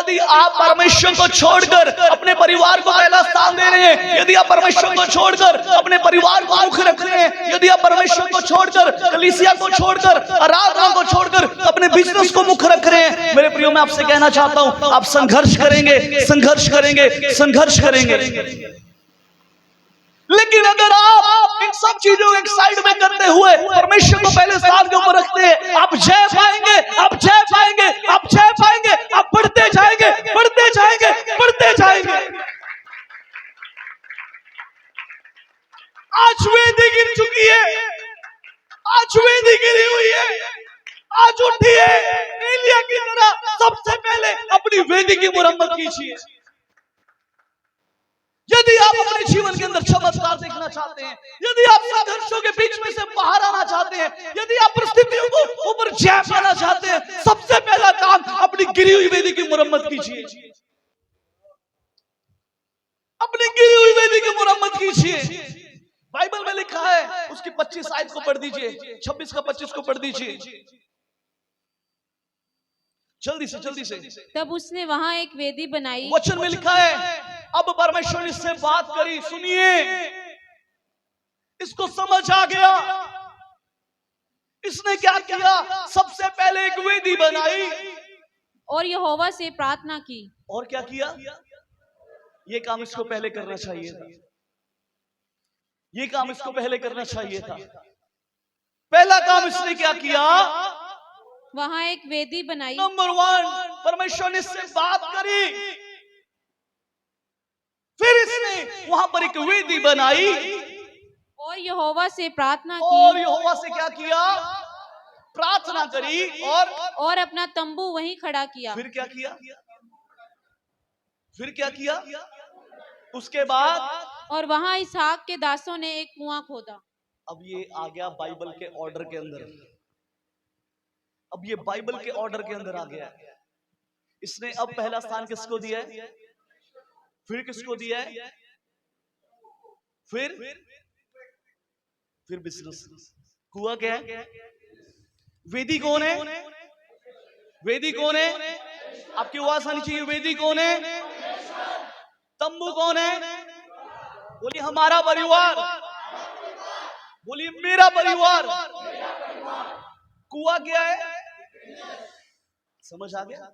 यदि आप परमेश्वर को छोड़कर अपने परिवार को पहला स्थान दे रहे हैं, यदि आप परमेश्वर को छोड़कर अपने परिवार को मुख्य रख रहे हैं, यदि आप परमेश्वर को छोड़कर कलीसिया को छोड़कर आराधना को छोड़कर अपने बिजनेस को मुख्य रख रहे हैं, मेरे प्रियो मैं आपसे कहना चाहता हूं, आप संघर्ष करेंगे, संघर्ष करेंगे, संघर्ष करेंगे। लेकिन अगर आप इन सब चीजों को एक साइड में करते हुए परमेश्वर को पहले स्थान के ऊपर रखते हैं, आप जय पाएंगे, आप जय पाएंगे, आप जय पाएंगे, आप बढ़ते जाएंगे, बढ़ते जाएंगे, बढ़ते जाएंगे। आज वेदी गिर चुकी है, आज वेदी गिरी हुई है, आज उठिए एलिया की तरह, सबसे पहले अपनी वेदी की मुरम्मत कीजिए। यदि आप अपने जीवन के अंदर चमत्कार देखना चाहते हैं, यदि आप संघर्षों के बीच में से बाहर आना चाहते हैं, यदि आप परिस्थितियों को ऊपर जय पाना चाहते हैं, सबसे पहला काम अपनी गिरी हुई वेदी की मुरम्मत कीजिए, अपनी गिरी हुई वेदी की मुरम्मत कीजिए। बाइबल में लिखा है, उसकी 25 आयत को पढ़ दीजिए, 26 का 25 को पढ़ दीजिए, जल्दी से जल्दी से। तब उसने वहां एक वेदी बनाई। वचन में लिखा है, अब परमेश्वर ने इससे बात करी, सुनिए, इसको समझ आ गया। इसने क्या किया? सबसे पहले एक वेदी बनाई और यहोवा से प्रार्थना की। और क्या किया? ये काम इसको पहले करना चाहिए था, ये काम इसको पहले करना चाहिए था। पहला काम इसने क्या किया? वहां एक वेदी बनाई। नंबर 1, परमेश्वर ने इससे बात करी, फिर इसने वहां पर एक वेदी बनाई और यहोवा से प्रार्थना की। और यहोवा से क्या किया? प्रार्थना करी और अपना तंबू वहीं खड़ा किया। फिर क्या किया? फिर क्या किया? उसके बाद और वहां इसहाक के दासों ने एक कुआं खोदा। अब ये आ गया बाइबल के ऑर्डर के अंदर, अब ये बाइबल के ऑर्डर के अंदर आ गया। इसने अब पहला स्थान किसको दिया है? फिर किसको दिया है? फिर बिजनेस। कुआं क्या है? वेदी कौन है? वेदी कौन है? आपकी आवाज आनी चाहिए, वेदी कौन है? तंबू कौन है? बोलिए हमारा परिवार, बोलिए मेरा परिवार। कुआं क्या है? समझ आ गया?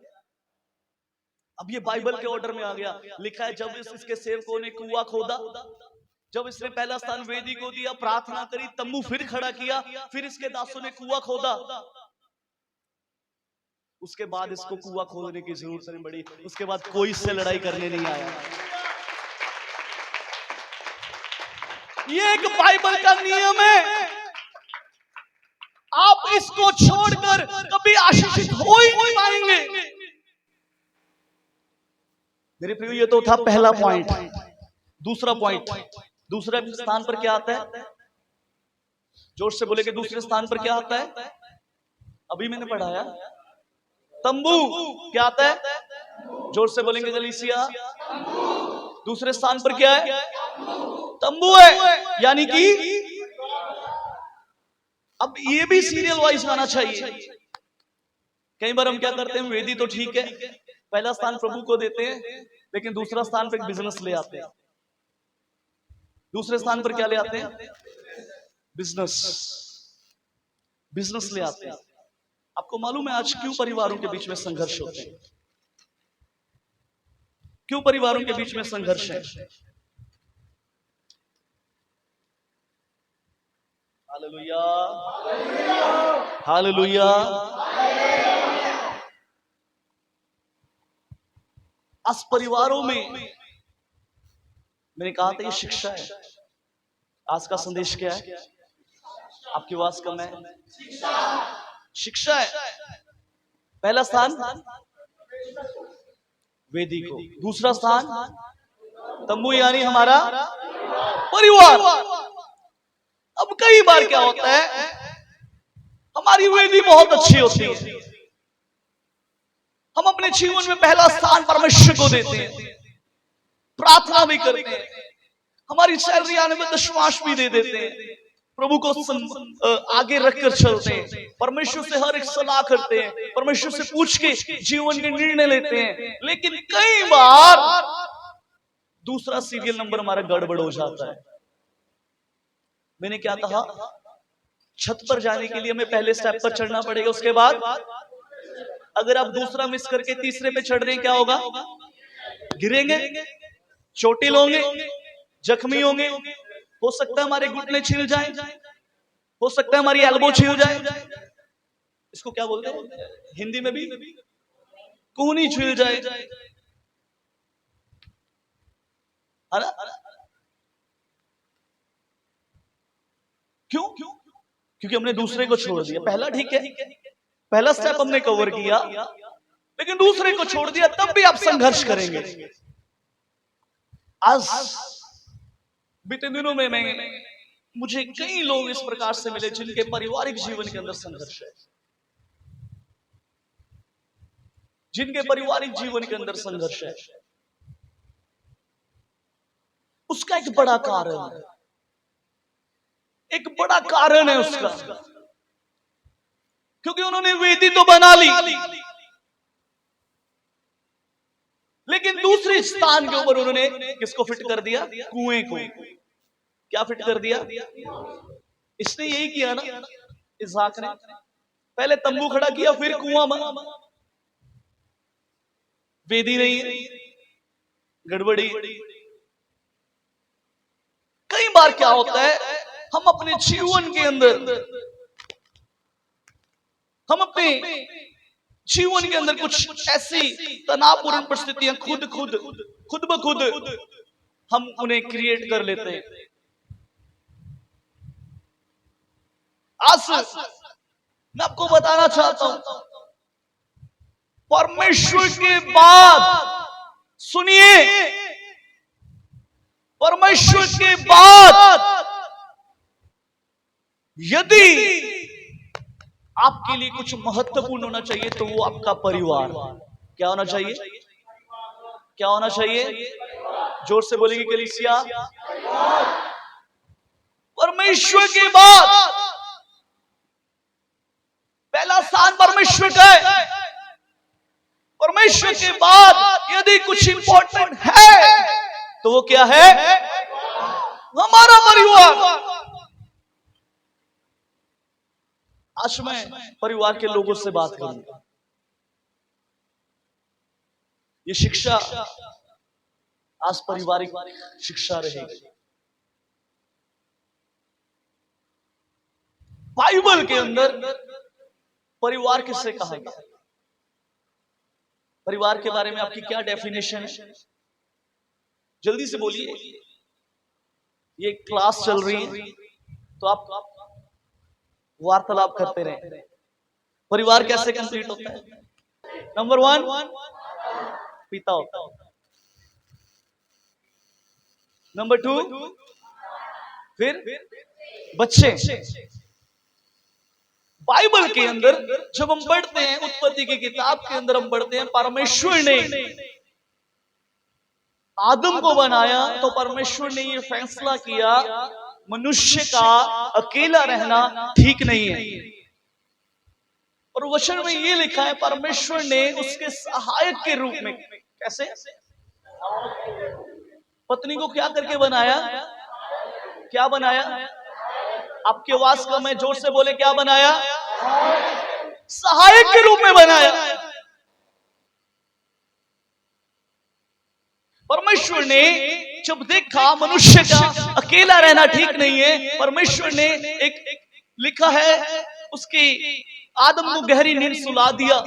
अब ये बाइबल के ऑर्डर में आ गया। लिखा है, जब इसके सेवकों ने कुआं खोदा, जब इसने पहला स्थान वेदी को दिया, प्रार्थना करी, तंबू फिर खड़ा किया, फिर इसके दासों ने कुआं खोदा, उसके बाद इसको कुआं खोदने की जरूरत नहीं पड़ी। उसके बाद कोई इससे लड़ाई करने नहीं आया। ये एक बाइबल का नियम है, आप इसको छोड़कर कभी आशीषित हो ही नहीं पाएंगे। मेरे प्रियो, ये तो था पहला पॉइंट। दूसरा पॉइंट, दूसरे स्थान पर क्या आता है? जोर से बोले कि दूसरे स्थान पर क्या आता है? अभी मैंने पढ़ाया, तंबू। क्या आता है? जोर से बोलेंगे कलीसिया। दूसरे स्थान पर क्या है? तंबू है, यानी कि अब ये भी सीरियल वाइज आना चाहिए। कई बार हम क्या करते हैं, वेदी तो ठीक है, पहला स्थान प्रभु को देते हैं, लेकिन दूसरा स्थान पर बिजनेस ले आते हैं। दूसरे स्थान पर क्या ले आते हैं? बिजनेस। बिजनेस ले आते हैं। आपको मालूम है आज क्यों परिवारों के बीच में संघर्ष होते हैं? क्यों परिवारों के बीच में संघर्ष है? Hallelujah, hallelujah. आज परिवारों में, मैंने कहा था ये शिक्षा है। आज का संदेश क्या है? आपकी आवाज कम है। शिक्षा है। पहला स्थान वेदी को, दूसरा स्थान तंबू यानी हमारा परिवार। अब कई बार क्या होता है, हमारी वेदी बहुत अच्छी होती है, हम अपने जीवन में पहला स्थान परमेश्वर को देते हैं, प्रार्थना भी करते हैं, हमारी सैलरी आने में दशमांश भी दे देते हैं, प्रभु को आगे रखकर चलते हैं, परमेश्वर से हर एक सलाह करते हैं, परमेश्वर से पूछ के जीवन के निर्णय लेते हैं। लेकिन कई बार दूसरा सीरियल नंबर हमारा गड़बड़ हो जाता है। मैंने क्या कहा, छत पर जाने के लिए हमें पहले स्टेप पर चढ़ना पड़ेगा, उसके बाद अगर आप दूसरा मिस करके तीसरे पे चढ़ रहे हैं, क्या होगा? गिरेंगे, चोटिल होंगे, जख्मी होंगे, हो सकता है हमारे घुटने छिल जाएं, हो सकता है हमारी एल्बो छिल जाए, इसको क्या बोलते हैं हिंदी में भी, कूहनी छिल जाए, है ना? क्यों? क्योंकि हमने दूसरे को छोड़ दिया। पहला ठीक है, पहला स्टेप हमने कवर किया, लेकिन दूसरे को छोड़ दिया, तब भी आप संघर्ष करेंगे। आज बीते दिनों में मुझे कई लोग इस प्रकार से मिले जिनके पारिवारिक जीवन के अंदर संघर्ष है, जिनके पारिवारिक जीवन के अंदर संघर्ष है। उसका एक बड़ा कारण है, एक बड़ा कारण है उसका, क्योंकि उन्होंने वेदी तो बना ली, लेकिन दूसरे स्थान के ऊपर उन्होंने किसको फिट कर दिया? कुएं को। क्या फिट कर दिया? इसने यही किया ना, इसहाक ने पहले तंबू खड़ा किया, फिर कुआं बना। वेदी नहीं है, गड़बड़ी। कई बार क्या होता है, हम अपने जीवन के अंदर, हम अपने जीवन के अंदर कुछ ऐसी तनावपूर्ण परिस्थितियां खुद ब खुद हम उन्हें क्रिएट कर लेते हैं। आज मैं आपको बताना चाहता हूं, परमेश्वर के बाद, सुनिए, परमेश्वर के बाद यदि आपके लिए कुछ महत्वपूर्ण होना चाहिए तो वो आपका परिवार। क्या होना चाहिए? क्या होना चाहिए? जोर से बोलेगी कलीसिया। परमेश्वर के बाद पहला स्थान परमेश्वर का है। परमेश्वर के बाद यदि कुछ इंपॉर्टेंट है तो वो क्या है? हमारा परिवार। आज मैं परिवार के लोगों से बात करूंगा। ये शिक्षा आज पारिवारिक शिक्षा रहेगी। बाइबल के अंदर परिवार किससे कहा गया? परिवार के बारे में आपकी क्या डेफिनेशन है? जल्दी से बोलिए। ये क्लास चल रही है तो आप वार्तालाप करते रहे। परिवार कैसे कंप्लीट होता है? नंबर 1 पिता होता है, नंबर 2 फिर बच्चे। बाइबल के अंदर जब हम पढ़ते हैं, उत्पत्ति की किताब के अंदर हम पढ़ते हैं, परमेश्वर ने आदम को बनाया तो परमेश्वर ने ये फैसला किया मनुष्य का अकेला रहना ठीक नहीं है। और वचन में ये लिखा है परमेश्वर ने उसके सहायक के रूप में, कैसे? पत्नी को क्या करके बनाया? क्या बनाया? आपकी आवाज कम है, जोर से बोले। क्या बनाया? सहायक के रूप में बनाया। परमेश्वर ने जब देखा मनुष्य का अकेला रहना ठीक नहीं है, परमेश्वर ने एक लिखा है उसकी आदम को गहरी नींद सुला दिया।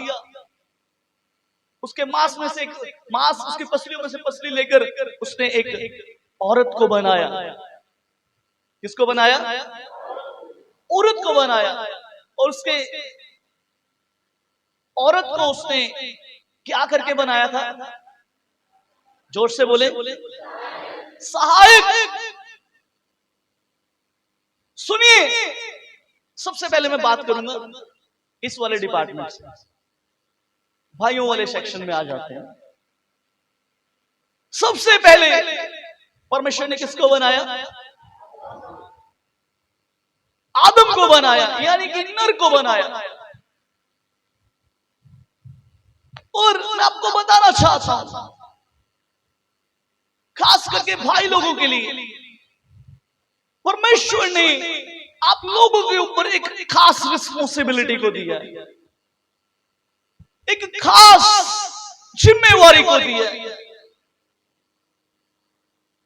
उसके मांस में से मांस, उसकी पसलियों में से पसली लेकर उसने एक औरत को बनाया। किसको बनाया? औरत को बनाया। और उसके औरत को उसने क्या करके बनाया था? जोर से बोले। सहायक। सुनिए, सबसे पहले मैं बात करूंगा इस वाले डिपार्टमेंट से, भाइयों वाले सेक्शन में आ जाते हैं। सबसे पहले परमेश्वर ने किसको बनाया? आदम को बनाया, यानी कि नर को बनाया। और मैं आपको बताना चाहता हूं, खास करके भाई लोगों के लिए, परमेश्वर ने आप लोगों के ऊपर एक खास रिस्पॉन्सिबिलिटी को दिया है, एक खास जिम्मेवारी को दिया है।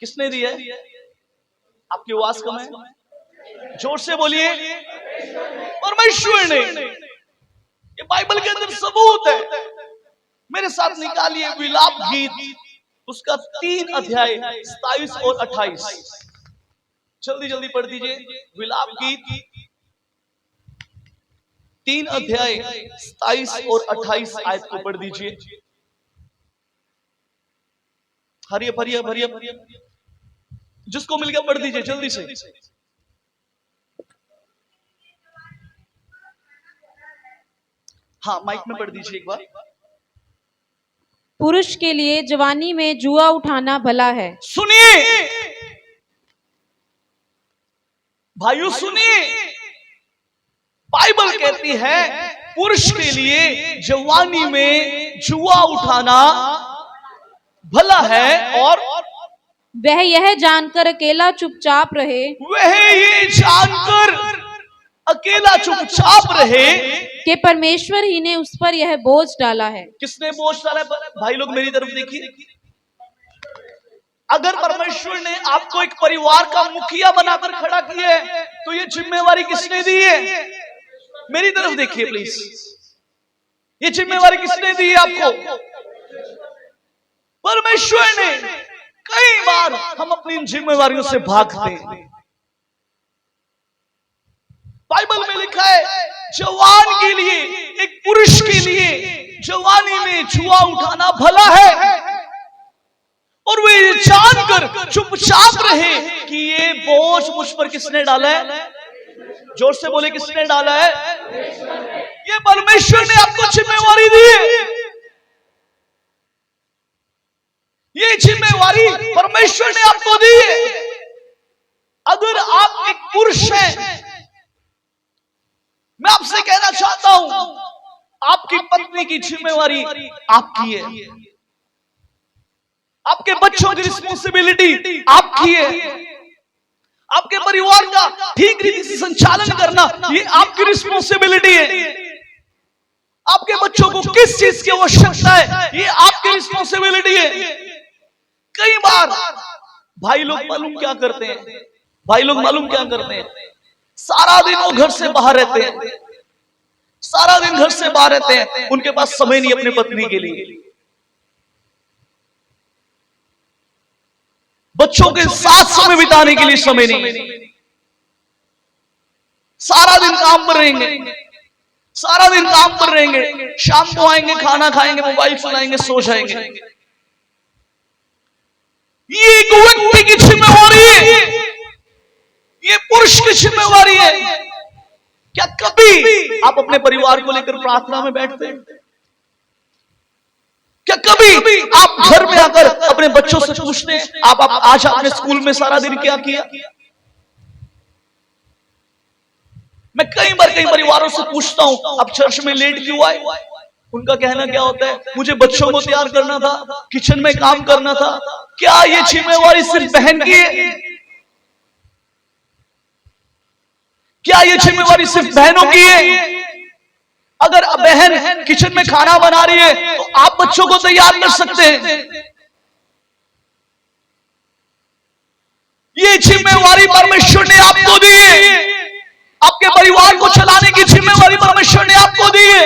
किसने दिया है? आपकी आवाज कम है, जोर से बोलिए। परमेश्वर ने। ये बाइबल के अंदर सबूत है। मेरे साथ निकालिए विलाप गीत, उसका 3 अध्याय 27 और 28। जल्दी जल्दी पढ़ दीजिए। विलाप गीत 3 अध्याय 27 और 28 आयत को पढ़ दीजिए। हरियप हरियप हरियप, जिसको मिल गया पढ़ दीजिए जल्दी से। हाँ, माइक में पढ़ दीजिए एक बार। पुरुष के लिए जवानी में जुआ उठाना भला है। सुनिए भाइयों, सुनिए, बाइबल कहती है पुरुष के लिए जवानी में जुआ उठाना भला है, और वह यह जानकर अकेला चुपचाप रहे, वह ये जानकर अकेला चुपचाप रहे कि परमेश्वर ही ने उस पर यह बोझ डाला है। किसने बोझ डाला है? भाई लोग मेरी तरफ देखिए। अगर परमेश्वर ने आपको एक परिवार का मुखिया बनाकर खड़ा किया है, तो ये जिम्मेवारी किसने दी है? मेरी तरफ देखिए प्लीज। ये जिम्मेवारी किसने दी है आपको? परमेश्वर ने। कई बार हम अपनी इन जिम्मेवारियों से भागते हैं। बाइबल में लिखा है जवान के लिए, एक पुरुष के लिए जवानी में जुआ उठाना भला है, और वो ये जानकर चुपचाप रहे कि ये बोझ मुझ पर किसने डाला है? जोर से बोले, किसने डाला है? ये परमेश्वर ने आपको जिम्मेवारी दी है। ये जिम्मेवारी परमेश्वर ने आपको दी है। अगर आप एक पुरुष हैं, मैं आपसे कहना चाहता हूं, आपकी पत्नी की जिम्मेवारी आपकी है, आपके बच्चों की रिस्पॉन्सिबिलिटी आपकी है, आपके परिवार का ठीक रीति से संचालन करना ये आपकी रिस्पॉन्सिबिलिटी है, आपके बच्चों को किस चीज की आवश्यकता है ये आपकी रिस्पॉन्सिबिलिटी है। कई बार भाई लोग मालूम क्या करते हैं? भाई लोग मालूम क्या करते हैं? सारा दिन वो घर से बाहर रहते हैं, सारा दिन घर से बाहर रहते हैं, उनके पास समय नहीं अपनी पत्नी के लिए, बच्चों के साथ समय बिताने के लिए समय नहीं, सारा दिन काम पर रहेंगे, सारा दिन काम पर रहेंगे, शाम को आएंगे, खाना खाएंगे, मोबाइल चलाएंगे, सो जाएंगे। ये एक व्यक्ति की जिम्मेवारी है, ये पुरुष की जिम्मेवारी है। क्या कभी आप अपने परिवार को लेकर प्रार्थना में बैठते हैं? क्या कभी आप घर में आकर अपने बच्चों से पूछते हैं आप आज आपने स्कूल में सारा दिन क्या किया? मैं कई परिवारों से पूछता हूं आप चर्च में लेट क्यों आए? उनका कहना क्या होता है? मुझे बच्चों को तैयार करना था, किचन में काम करना था। क्या ये जिम्मेवारी सिर्फ बहन की है? क्या ये जिम्मेवारी सिर्फ बहनों की है? अगर बहन किचन में खाना बना रही है तो आप बच्चों को तैयार कर सकते हैं। ये जिम्मेवारी परमेश्वर ने आपको दी है। आपके परिवार को चलाने की जिम्मेवारी परमेश्वर ने आपको दी है।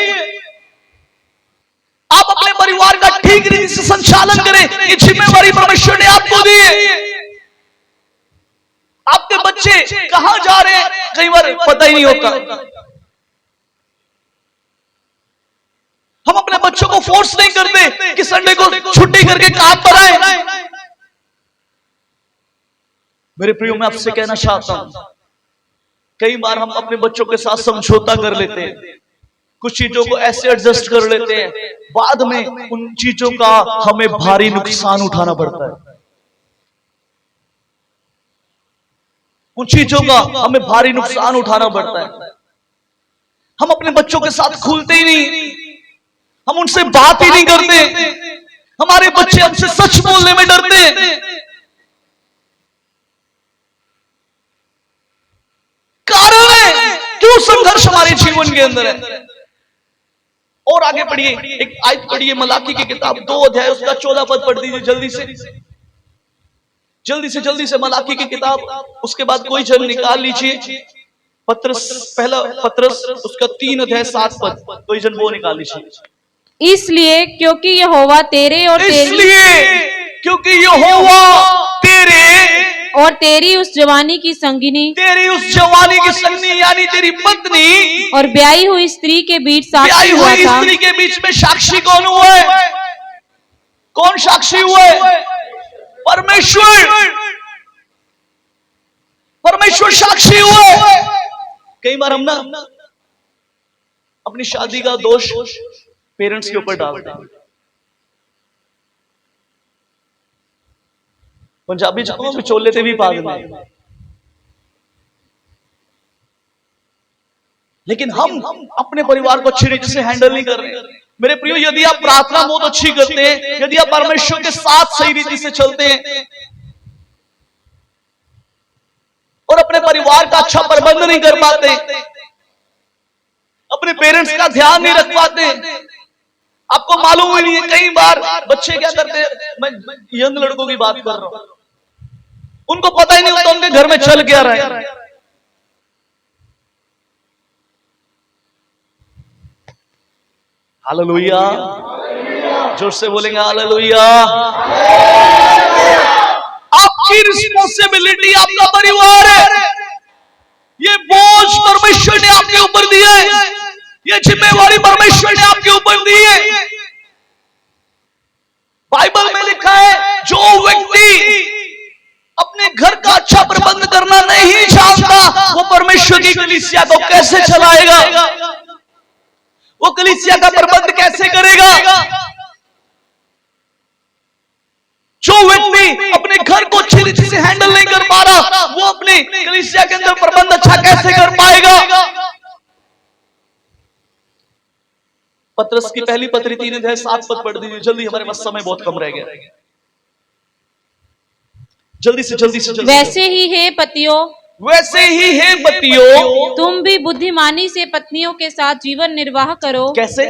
आप अपने परिवार का ठीक रीति से संचालन करें, ये जिम्मेवारी परमेश्वर ने आपको दी है। आपके बच्चे कहां जा रहे हैं कई बार पता ही नहीं होता। हम अपने बच्चों को फोर्स नहीं करते कि संडे को छुट्टी करके काम पर आए। मेरे प्रियो, मैं आपसे कहना चाहता हूं, कई बार हम अपने बच्चों के साथ समझौता कर लेते हैं, कुछ चीजों को ऐसे एडजस्ट कर लेते हैं, बाद में उन चीजों का हमें भारी नुकसान उठाना पड़ता है। उन चीजों का हमें भारी नुकसान उठाना पड़ता है। हम अपने बच्चों के साथ खुलते ही नहीं, हम उनसे बात ही नहीं करते, हमारे बच्चे हमसे सच बोलने में डरते। कारण है क्यों संघर्ष हमारे जीवन के अंदर है। और आगे पढ़िए, एक आयत पढ़िए मलाकी की किताब 2 अध्याय उसका 14 पद पढ़ दीजिए जल्दी से मलाकी की किताब, उसके बाद कोई जन निकाल लीजिए पत्रस, पहला पत्रस उसका 3 अध्याय 7 पद, कोई जन वो निकाल लीजिए। इसलिए क्योंकि यहोवा तेरे और तेरी उस जवानी की संगिनी यानी तेरी पत्नी और ब्याही हुई स्त्री के बीच साक्षी हुआ था। स्त्री के बीच में साक्षी कौन हुआ है? कौन साक्षी हुआ है? परमेश्वर साक्षी हुआ है। कई बार हम ना अपनी शादी का दोष पेरेंट्स के ऊपर डालते हैं। पंजाबी जगहों में चोले थे भी पागल है, लेकिन हम अपने परिवार को अच्छी रीति से हैंडल नहीं कर रहे। मेरे प्रियो, यदि आप प्रार्थना बहुत अच्छी करते हैं, यदि आप परमेश्वर के साथ सही रीति से चलते हैं और अपने परिवार का अच्छा प्रबंध नहीं कर पाते, अपने पेरेंट्स का ध्यान नहीं रख पाते, आपको मालूम ही नहीं है। कई बार बच्चे क्या करते हैं, मैं यंग लड़कों की बात कर रहा हूं, उनको पता ही नहीं होता उनके घर में चल क्या रहा है। हालेलुया, जोर से बोलेंगे हालेलुया। आपकी रिस्पॉन्सिबिलिटी आपका परिवार है, ये बोझ परमेश्वर ने आपके ऊपर दिया है, ये जिम्मेवारी परमेश्वर ने आपके ऊपर दी है। बाइबल में लिखा है, जो व्यक्ति अपने घर का अच्छा प्रबंध करना नहीं जानता, वो परमेश्वर की कलीसिया को कैसे चलाएगा? वो कलीसिया का प्रबंध कैसे करेगा? जो व्यक्ति अपने घर को अच्छी रीति से हैंडल नहीं कर पा रहा, वो अपने कलीसिया के अंदर प्रबंध अच्छा कैसे कर पाएगा? पत्रस की पहली पत्री 3 अध्याय 7 पद पढ़ दीजिए जल्दी, हमारे पास समय बहुत कम रह गया। जल्दी से। वैसे ही हे पतियों तुम भी बुद्धिमानी से पत्नियों के साथ जीवन निर्वाह करो। कैसे?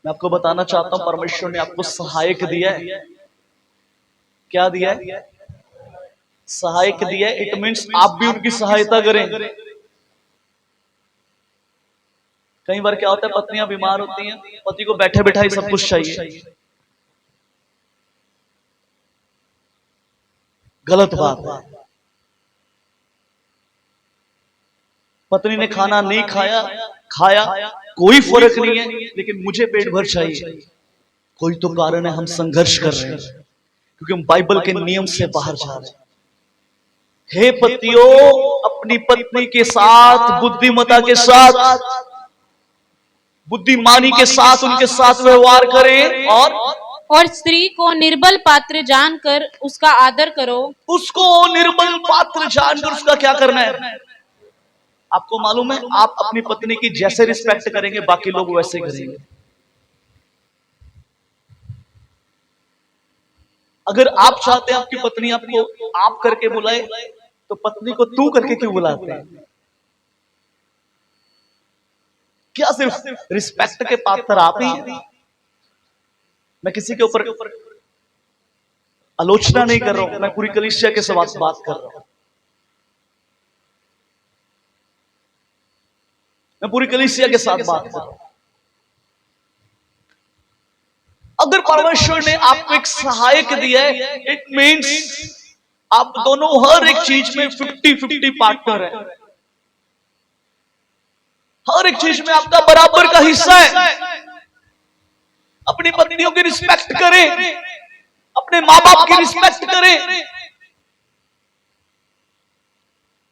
मैं आपको बताना चाहता हूं, परमेश्वर ने आपको सहायक दिया है। क्या दिया है? सहायक दिया है। इट मीन्स आप भी उनकी सहायता करें। कई बार क्या होता है, पत्नियां बीमार होती हैं, पति को बैठे बैठा ही सब कुछ चाहिए। गलत बात है। पत्नी ने खाना नहीं खाया कोई फर्क नहीं है, लेकिन मुझे पेट भर चाहिए, कोई तो कारण है। हम संघर्ष कर रहे हैं क्योंकि हम बाइबल के नियम से बाहर जा रहे हैं। हे पतियों, अपनी पत्नी के साथ बुद्धिमता के साथ, बुद्धिमानी के साथ उनके साथ व्यवहार करें, और स्त्री को निर्बल पात्र जानकर उसका आदर करो। उसको निर्बल पात्र जानकर उसका क्या करना है? आपको मालूम है, आप अपनी पत्नी की जैसे रिस्पेक्ट करेंगे, बाकी लोग वैसे करेंगे। अगर आप चाहते हैं आपकी पत्नी आपको आप करके बुलाए, तो पत्नी को तू करके क्यों बुलाते हैं? क्या सिर्फ रिस्पेक्ट के पात्र आप ही हैं? मैं किसी के ऊपर आलोचना नहीं कर रहा हूं, मैं पूरी कलीसिया के साथ बात कर रहा हूं। मैं पूरी कलीसिया के साथ बात कर रहा हूं। अगर परमेश्वर ने आपको एक सहायक दिया है, इट मीन्स आप दोनों हर एक चीज में 50-50 पार्टनर है। हर एक चीज में आपका बराबर का हिस्सा है। अपनी पत्नियों की रिस्पेक्ट करें, अपने माँ बाप की रिस्पेक्ट करें,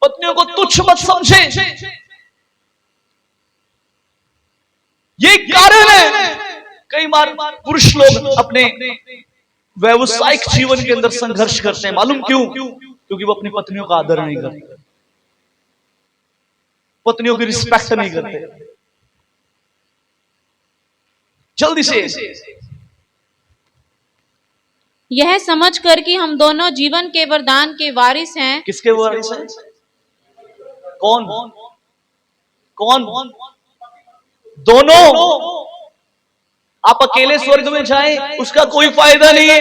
पत्नियों को तुच्छ मत समझें। ये कारण है कई बार पुरुष लोग अपने व्यवसायिक जीवन के अंदर संघर्ष करते हैं। मालूम क्यों? क्योंकि वो अपनी पत्नियों का आदर नहीं करते, पत्नियों की रिस्पेक्ट नहीं करते। जल्दी से यह समझकर कि हम दोनों जीवन के वरदान के वारिस हैं। किसके वारिस हैं? कौन कौन? दोनों। आप अकेले स्वर्ग में जाएं उसका कोई फायदा नहीं है।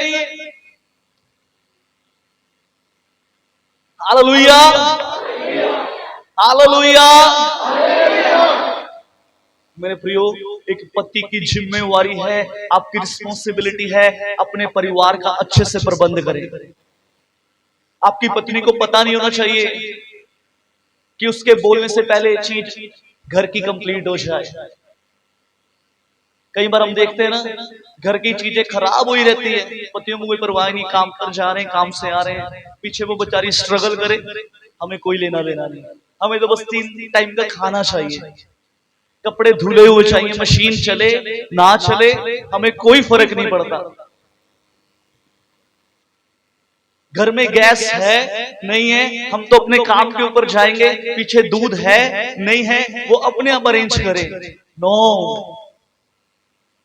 Hallelujah, hallelujah. मेरे प्रियो, एक पति की जिम्मेवारी है, आपकी रिस्पॉन्सिबिलिटी है, अपने परिवार का अच्छे से प्रबंध करें। आपकी पत्नी को पता नहीं होना चाहिए कि उसके बोलने से पहले चीज घर की कंप्लीट हो जाए। कई बार हम देखते हैं ना, घर की चीजें खराब हुई रहती है, पतियों को कोई परवाह नहीं, काम पर जा रहे हैं, काम से आ रहे हैं, पीछे वो बेचारी स्ट्रगल करे, हमें कोई लेना देना नहीं। हमें तो बस 3 टाइम का खाना चाहिए, कपड़े धुले हुए चाहिए, मशीन चले ना चले हमें कोई फर्क नहीं पड़ता। घर में गैस है नहीं है, हम तो अपने काम के ऊपर जाएंगे, पीछे दूध है नहीं है वो अपने आप अरेंज करे। नो,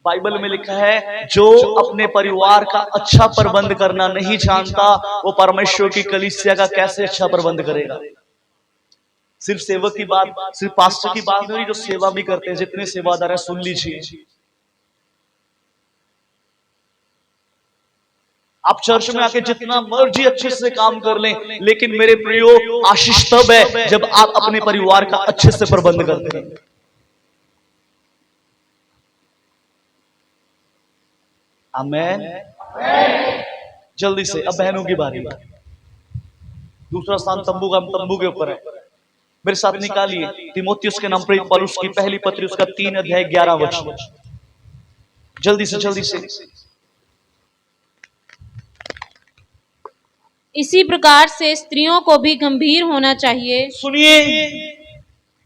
बाइबल में लिखा है जो अपने परिवार का अच्छा प्रबंध करना नहीं जानता वो परमेश्वर की कलीसिया का कैसे अच्छा प्रबंध करेगा। सिर्फ सेवक की बात, सिर्फ पास्टर की बात नहीं, जो सेवा भी करते हैं, जितने सेवादार है सुन लीजिए। आप चर्च में आके जितना मर्जी अच्छे से काम कर लें, लेकिन मेरे प्रियो, आशीष तब है जब आप अपने परिवार का अच्छे से प्रबंध करते हैं। आमेन। जल्दी से अब बहनों की बारी। दूसरा स्थान तंबू का, तंबू के ऊपर है। मेरे साथ निकालिए तीमुथियुस के नाम प्रेरित पौलुस की पहली पत्री, उसका 3 अध्याय 11 वचन। जल्दी से जल्दी से। इसी प्रकार से स्त्रियों को भी गंभीर होना चाहिए। सुनिए,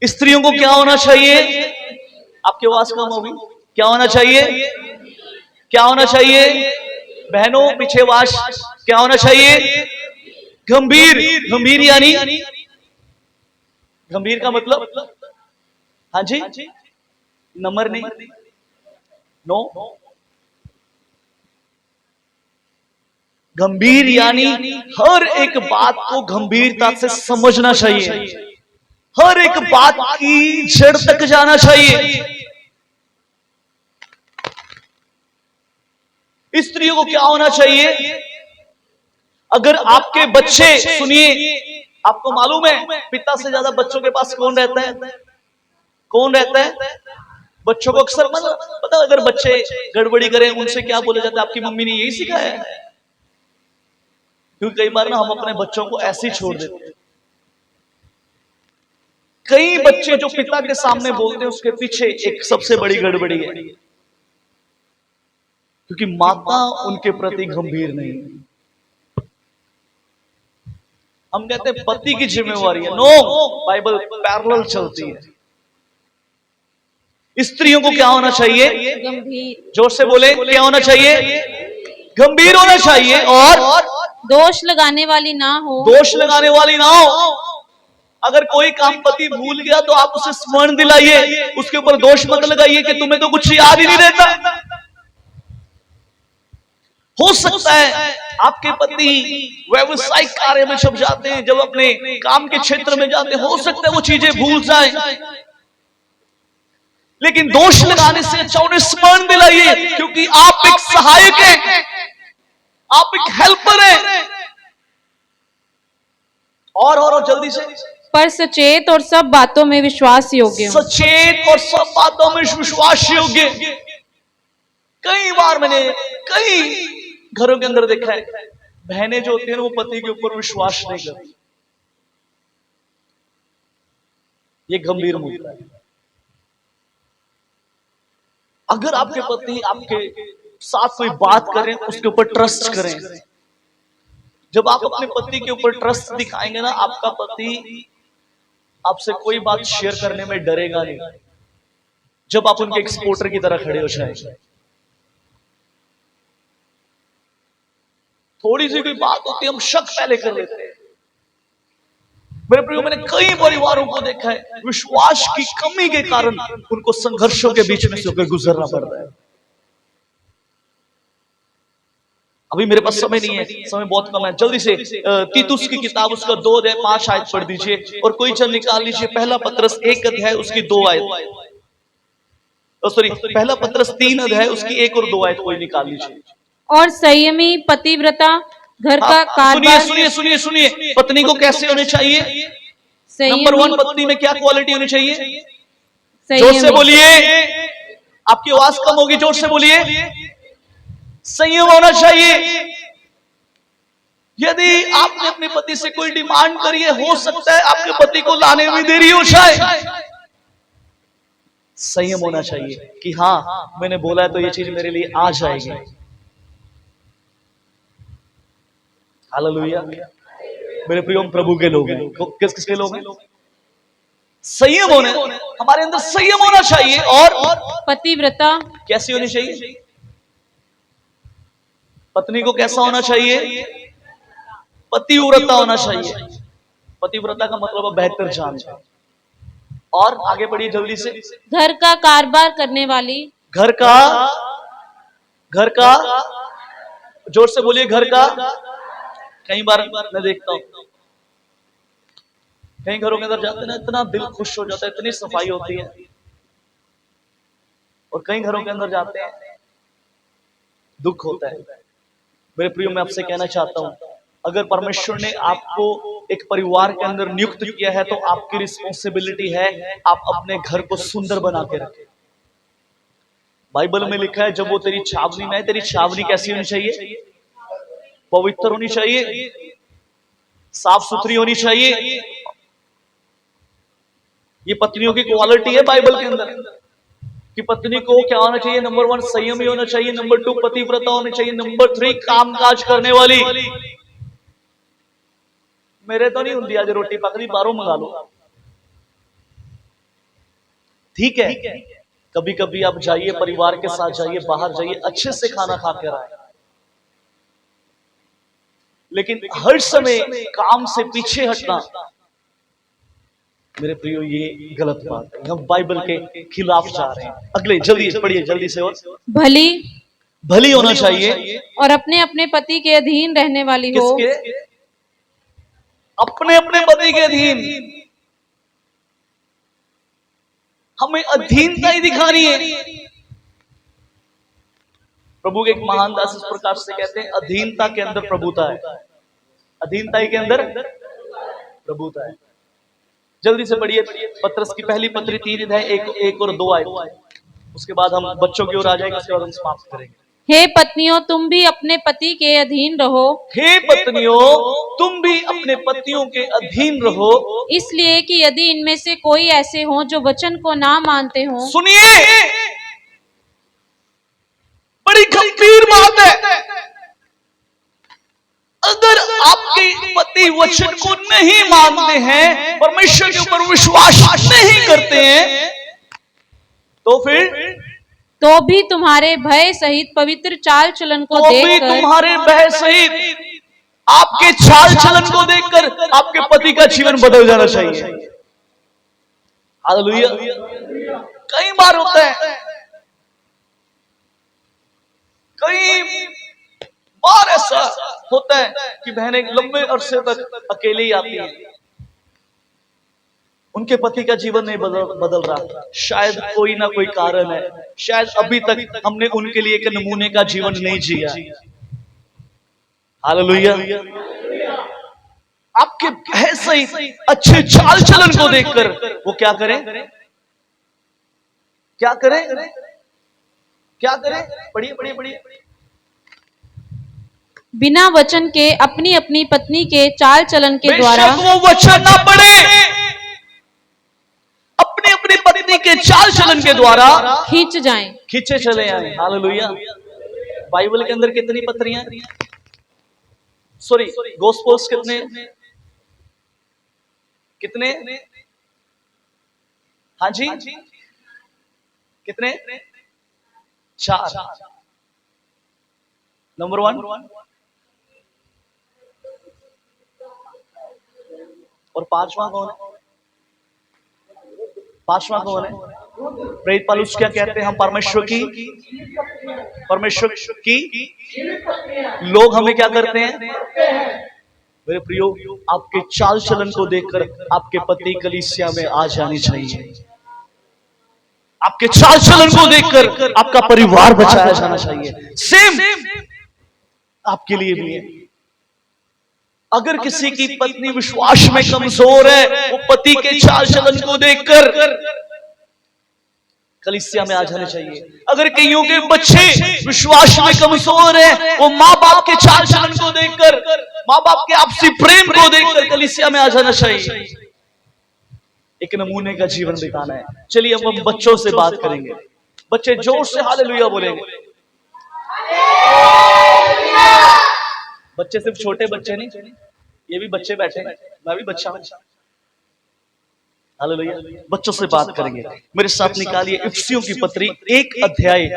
स्त्रियों को क्या होना चाहिए? आपकी आवाज कम होगी। क्या होना चाहिए? क्या होना चाहिए? बहनों पीछे आवाज, क्या होना चाहिए? गंभीर। गंभीर यानी, गंभीर का मतलब, हाँ जी, नंबर नहीं, नो। गंभीर यानी हर एक बात को गंभीरता से समझना चाहिए, हर एक बात की जड़ तक जाना चाहिए। स्त्रियों को क्या होना चाहिए? अगर आपके बच्चे, सुनिए, आपको मालूम है पिता से ज्यादा बच्चों के पास कौन रहता है? कौन रहता है? बच्चों को अक्सर पता, अगर बच्चे गड़बड़ी करें उनसे क्या बोला जाता है? आपकी मम्मी ने यही सिखाया है। क्योंकि कई बार ना हम अपने बच्चों को ऐसे ही छोड़ देते हैं। कई बच्चे जो पिता के सामने बोलते हैं उसके पीछे एक सबसे बड़ी गड़बड़ी है, क्योंकि माता उनके प्रति गंभीर नहीं है। हम कहते हैं पति की जिम्मेवारी है, नो, बाइबल पैरेलल चलती है। स्त्रियों को क्या होना चाहिए? गंभीर। जोर से बोले, क्या होना चाहिए? गंभीर होना चाहिए। और दोष लगाने वाली ना हो। दोष लगाने वाली ना हो। अगर कोई काम पति भूल गया तो आप उसे स्मरण दिलाइए, उसके ऊपर दोष मत लगाइए कि तुम्हें तो कुछ याद ही नहीं रहता। हो सकता है आपके पति व्यावसायिक कार्य में जब जाते हैं, जब अपने काम के क्षेत्र में जाते हैं, हो सकता है वो चीजें भूल जाए, लेकिन दोष लगाने से अच्छा उन्हें स्मरण दिलाइए, क्योंकि आप एक सहायक हैं, आप एक हेल्पर हैं। और जल्दी से, पर सचेत और सब बातों में विश्वास योग्य। सचेत और सब बातों में विश्वास योग्य। कई बार मैंने कई घरों के अंदर देखा है, बहनें जो होती हैं वो पति के ऊपर विश्वास नहीं करती। ये गंभीर मुद्दा है। अगर आपके पति आपके साथ कोई बात करें, उसके ऊपर ट्रस्ट करें। जब आप अपने पति के ऊपर ट्रस्ट दिखाएंगे ना, आपका पति आपसे कोई बात शेयर करने में डरेगा नहीं, जब आप उनके एक्सपोर्टर की तरह खड़े हो जाएंगे। थोड़ी सी कोई बात होती है हम शक पहले कर लेते हैं। मेरे प्रियो, मैंने कई परिवारों को देखा है विश्वास की कमी के कारण उनको संघर्षों के बीच में से होकर गुजरना पड़ता है। अभी मेरे पास समय नहीं है, समय बहुत कम है, जल्दी से तीतुस की किताब उसका 2 अध्याय 5 आयत पढ़ दीजिए और कोई जन निकाल लीजिए पहला पत्रस 1 अध्याय उसकी 2 आयत, सॉरी पहला पत्रस 3 अध्याय उसकी 1 और 2 आयत कोई निकाल लीजिए। और संयमी पतिव्रता घर का सुनिए कारभार। सुनिए सुनिए सुनिए, पत्नी को कैसे होने चाहिए? नंबर 1, पत्नी में क्या क्वालिटी होनी चाहिए? जोर से बोलिए, आपकी आवाज कम होगी, जोर से बोलिए। संयम होना चाहिए। यदि आपने अपने पति से कोई डिमांड करी है, हो सकता है आपके पति को लाने में देरी हो जाए। संयम होना चाहिए कि हाँ मैंने बोला है तो ये चीज मेरे लिए आ जाएगी। हालेलुया। मेरे प्रियो प्रभु के लोग हैं, किस किसके लोग हैं? संयम होने, हमारे अंदर संयम होना चाहिए। और पतिव्रता कैसी होनी चाहिए? पत्नी को कैसा होना चाहिए? पतिव्रता होना चाहिए। पतिव्रता का मतलब बेहतर जान। और आगे बढ़िए जल्दी से। घर का कारोबार करने वाली। घर का जोर से बोलिए, घर का। कई बार मैं देखता हूं कई घरों के अंदर जाते ना, इतना दिल खुश हो जाता है, इतनी सफाई होती है। और कई घरों के अंदर जाते हैं दुख होता है। मेरे प्रियो, मैं आपसे कहना चाहता हूं, अगर परमेश्वर ने आपको एक परिवार के अंदर नियुक्त किया है तो आपकी रिस्पॉन्सिबिलिटी है आप अपने घर को सुंदर बना के रखें। बाइबल में लिखा है जब वो तेरी छावनी में है, तेरी छावनी कैसी होनी चाहिए? पवित्र होनी चाहिए, साफ सुथरी होनी चाहिए। ये पत्नियों की क्वालिटी है बाइबल के अंदर कि पत्नी को क्या होना चाहिए? नंबर 1 संयमी होना चाहिए, नंबर 2 पतिव्रता होनी चाहिए, नंबर 3 कामकाज करने वाली। मेरे तो नहीं होती आज रोटी पकड़ी, बाहरों मंगा लो, ठीक है। कभी कभी आप जाइए, परिवार के साथ जाइए, बाहर जाइए, अच्छे से खाना खा कर आए, लेकिन हर समय काम से पीछे हटना मेरे प्रियो ये गलत बात है। हम बाइबल के खिलाफ जा रहे हैं। अगले जल्दी पढ़िए जल्दी से। और भली होना चाहिए और अपने अपने पति के अधीन रहने वाली हो। किसके? अपने अपने पति के अधीन। हमें अधीनता ही दिखानी है। प्रभु के एक महान दास इस प्रकार से कहते हैं, अधीनता के अंदर प्रभुता है। अधीनता के अंदर प्रभुता है। जल्दी से पढ़िए पत्रस की पहली पत्री 3 अध्याय 1 और 2 आयत। उसके बाद हम बच्चों की ओर आ जाएंगे, उसके बाद हम समाप्त करेंगे। हे पत्नियों, तुम भी अपने पति के अधीन रहो। हे पत्नियों, तुम भी अपने पतियों के अधीन रहो, इसलिए कि यदि इनमें से कोई ऐसे हो जो वचन को ना मानते हो। सुनिए, बड़ी गंभीर बात है। अगर आपके पति वचन को नहीं मानते हैं, परमेश्वर के ऊपर विश्वास नहीं करते हैं, तो फिर तो भी तुम्हारे भय सहित पवित्र चाल चलन को देखकर, तुम्हारे भय सहित आपके चाल चलन को देखकर आपके पति का जीवन बदल जाना चाहिए। हालेलुया। कई बार होता है, कई बार ऐसा होता है कि बहनें लंबे अरसे तक अकेले ही आती हैं, उनके पति का जीवन नहीं बदल रहा। शायद कोई ना कोई कारण है, शायद अभी तक हमने उनके लिए एक नमूने का जीवन नहीं जिया। हालेलुया। आपके ऐसे ही अच्छे चाल चलन को देखकर वो क्या करें? क्या करें? क्या करें? पढ़िए पढ़िए पढ़िए। बिना वचन के अपनी अपनी पत्नी के चाल चलन के द्वारा, वो वचन ना पढ़े, अपनी अपनी पत्नी के चाल चलन के द्वारा खींचे चले आए। हालेलुया। बाइबल के अंदर कितनी पत्रियां? सॉरी, गॉस्पेल्स कितने? हाँ जी, कितने? 4। नंबर 1 और पांचवा कौन है? पांचवा कौन है? प्रेरित पौलुस क्या कहते हैं? हम परमेश्वर की लोग हमें क्या करते हैं? मेरे प्रियो, आपके चाल चलन को देखकर आपके पति कलीसिया में आ जानी चाहिए। आपके चाल चलन को देखकर आपका परिवार बचाया जाना चाहिए। सेम आपके लिए भी है। अगर किसी की पत्नी विश्वास में कमजोर है, वो पति के चाल चलन को देखकर कलीसिया में आ जाने चाहिए। अगर कईयों के बच्चे विश्वास में कमजोर है, वो माँ बाप के चाल चलन को देखकर, माँ बाप के आपसी प्रेम को देखकर कलीसिया में आ जाना चाहिए। एक नमूने का जीवन बिताना है। चलिए अब हम बच्चों से बात करेंगे। बच्चे जोर से हालेलुया बोलेंगे। बच्चे सिर्फ छोटे बच्चे नहीं, ये भी बच्चे बैठे हैं, मैं भी बच्चा हूं। हालेलुया। बच्चों से बात करेंगे। मेरे साथ निकालिए इफिसियों की पत्री 1 अध्याय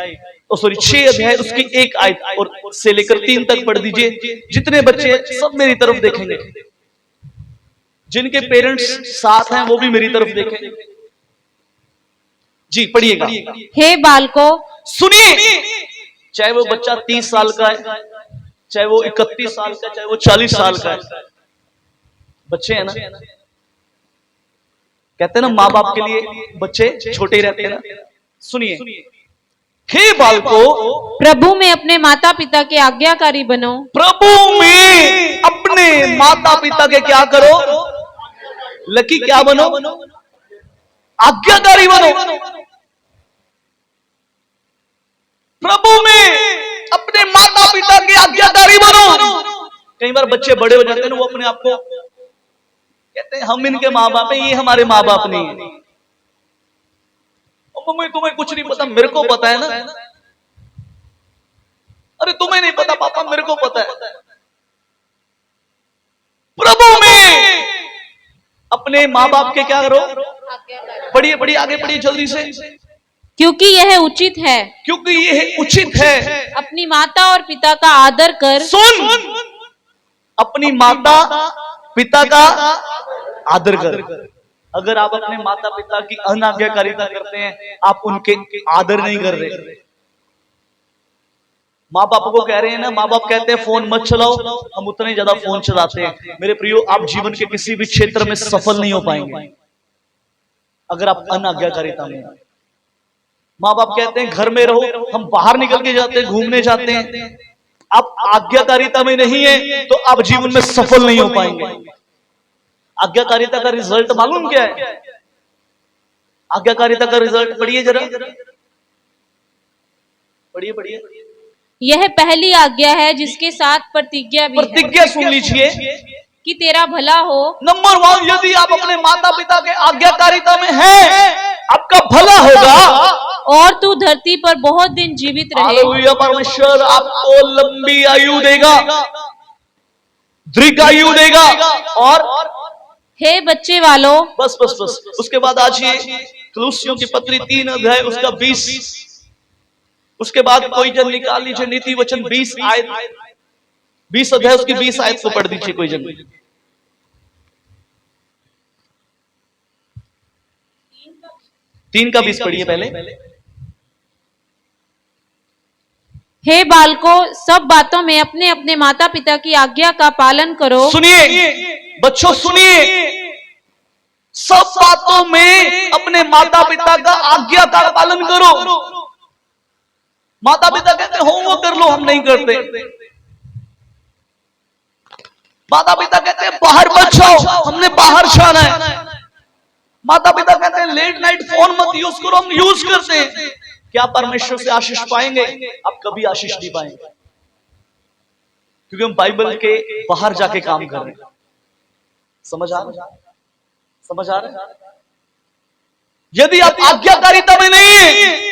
6 अध्याय उसकी 1 आयत और से लेकर 3 तक पढ़ दीजिए। जितने बच्चे सब मेरी तरफ देखेंगे, जिनके पेरेंट्स साथ हैं वो भी मेरी तरफ देखें। जी पढ़िएगा। हे बालकों, सुनिए, चाहे वो बच्चा 30 साल का है, चाहे वो 31 साल का, चाहे वो 40 साल का है, बच्चे हैं ना। कहते हैं ना माँ बाप के लिए बच्चे छोटे ही रहते हैं ना। सुनिए, हे बालकों, प्रभु में अपने माता पिता के आज्ञाकारी बनो। प्रभु में अपने माता पिता के क्या करो? लकी क्या बनो? आज्ञाकारी बनो। प्रभु में अपने माता पिता के आज्ञाकारी बनो। कई बार बच्चे बड़े हो जाते हैं, वो अपने आप को कहते हैं हम इनके माँ बाप हैं, ये हमारे माँ बाप नहीं है। मम्मी तुम्हें कुछ नहीं पता, मेरे को पता है ना। अरे तुम्हें नहीं पता पापा, मेरे को पता है। प्रभु में अपने माँ बाप के क्या करो? पढ़िए पढ़िए, आगे पढ़िए जल्दी से। क्योंकि यह उचित है, क्योंकि यह उचित है, अपनी माता और पिता का आदर कर। सुन, अपनी माता पिता का आदर कर। अगर आप अपने माता पिता की अनाज्ञाकारिता करते हैं, आप उनके आदर नहीं कर रहे। माँ बाप को कह रहे हैं ना, माँ बाप कहते हैं फोन मत चलाओ, हम उतने ज्यादा फोन चलाते हैं। मेरे प्रियो, आप जीवन के किसी भी क्षेत्र में सफल नहीं हो पाएंगे अगर आप अनाज्ञाकारिता में। माँ बाप कहते हैं घर में रहो, हम बाहर निकल के जाते हैं, घूमने जाते हैं। आप आज्ञाकारिता में नहीं है तो आप जीवन में सफल नहीं हो पाएंगे। आज्ञाकारिता का रिजल्ट मालूम क्या है? आज्ञाकारिता का रिजल्ट पढ़िए जरा, पढ़िए पढ़िए। यह पहली आज्ञा है जिसके साथ प्रतिज्ञा भी है। प्रतिज्ञा सुन लीजिए कि तेरा भला हो। नंबर 1, यदि आप अपने माता पिता के आज्ञाकारिता में हैं, आपका भला होगा और तू धरती पर बहुत दिन जीवित रहे। हालेलुया। परमेश्वर आपको लंबी आयु देगा, दीर्घ आयु देगा। और हे बच्चे वालों, बस बस बस, उसके बाद आजिए कलुसियों की पत्री 3 अध्याय उसका 20। उसके बाद कोई जन निकाल लीजिए नीति वचन 20 आयत, 20 अध्याय उसकी 20 आयत को पढ़ दीजिए कोई जन। 3 का 20 पढ़िए पहले। हे बालकों, सब बातों में अपने अपने माता पिता की आज्ञा का पालन करो। सुनिए बच्चों, सुनिए, सब बातों में अपने माता पिता का आज्ञा का पालन करो। माता पिता कहते हैं होमवर्क कर लो, हम नहीं करते। माता पिता कहते हैं बाहर मत जाओ, हमने बाहर जाना है। माता पिता कहते हैं लेट नाइट फोन मत यूज करो, हम यूज करते हैं। क्या परमेश्वर से आशीष पाएंगे? आप कभी आशीष नहीं पाएंगे, क्योंकि हम बाइबल के बाहर जाके काम कर रहे हैं। समझ आ रहा? समझ आ रहा? यदि आप आज्ञाकारिता में नहीं है,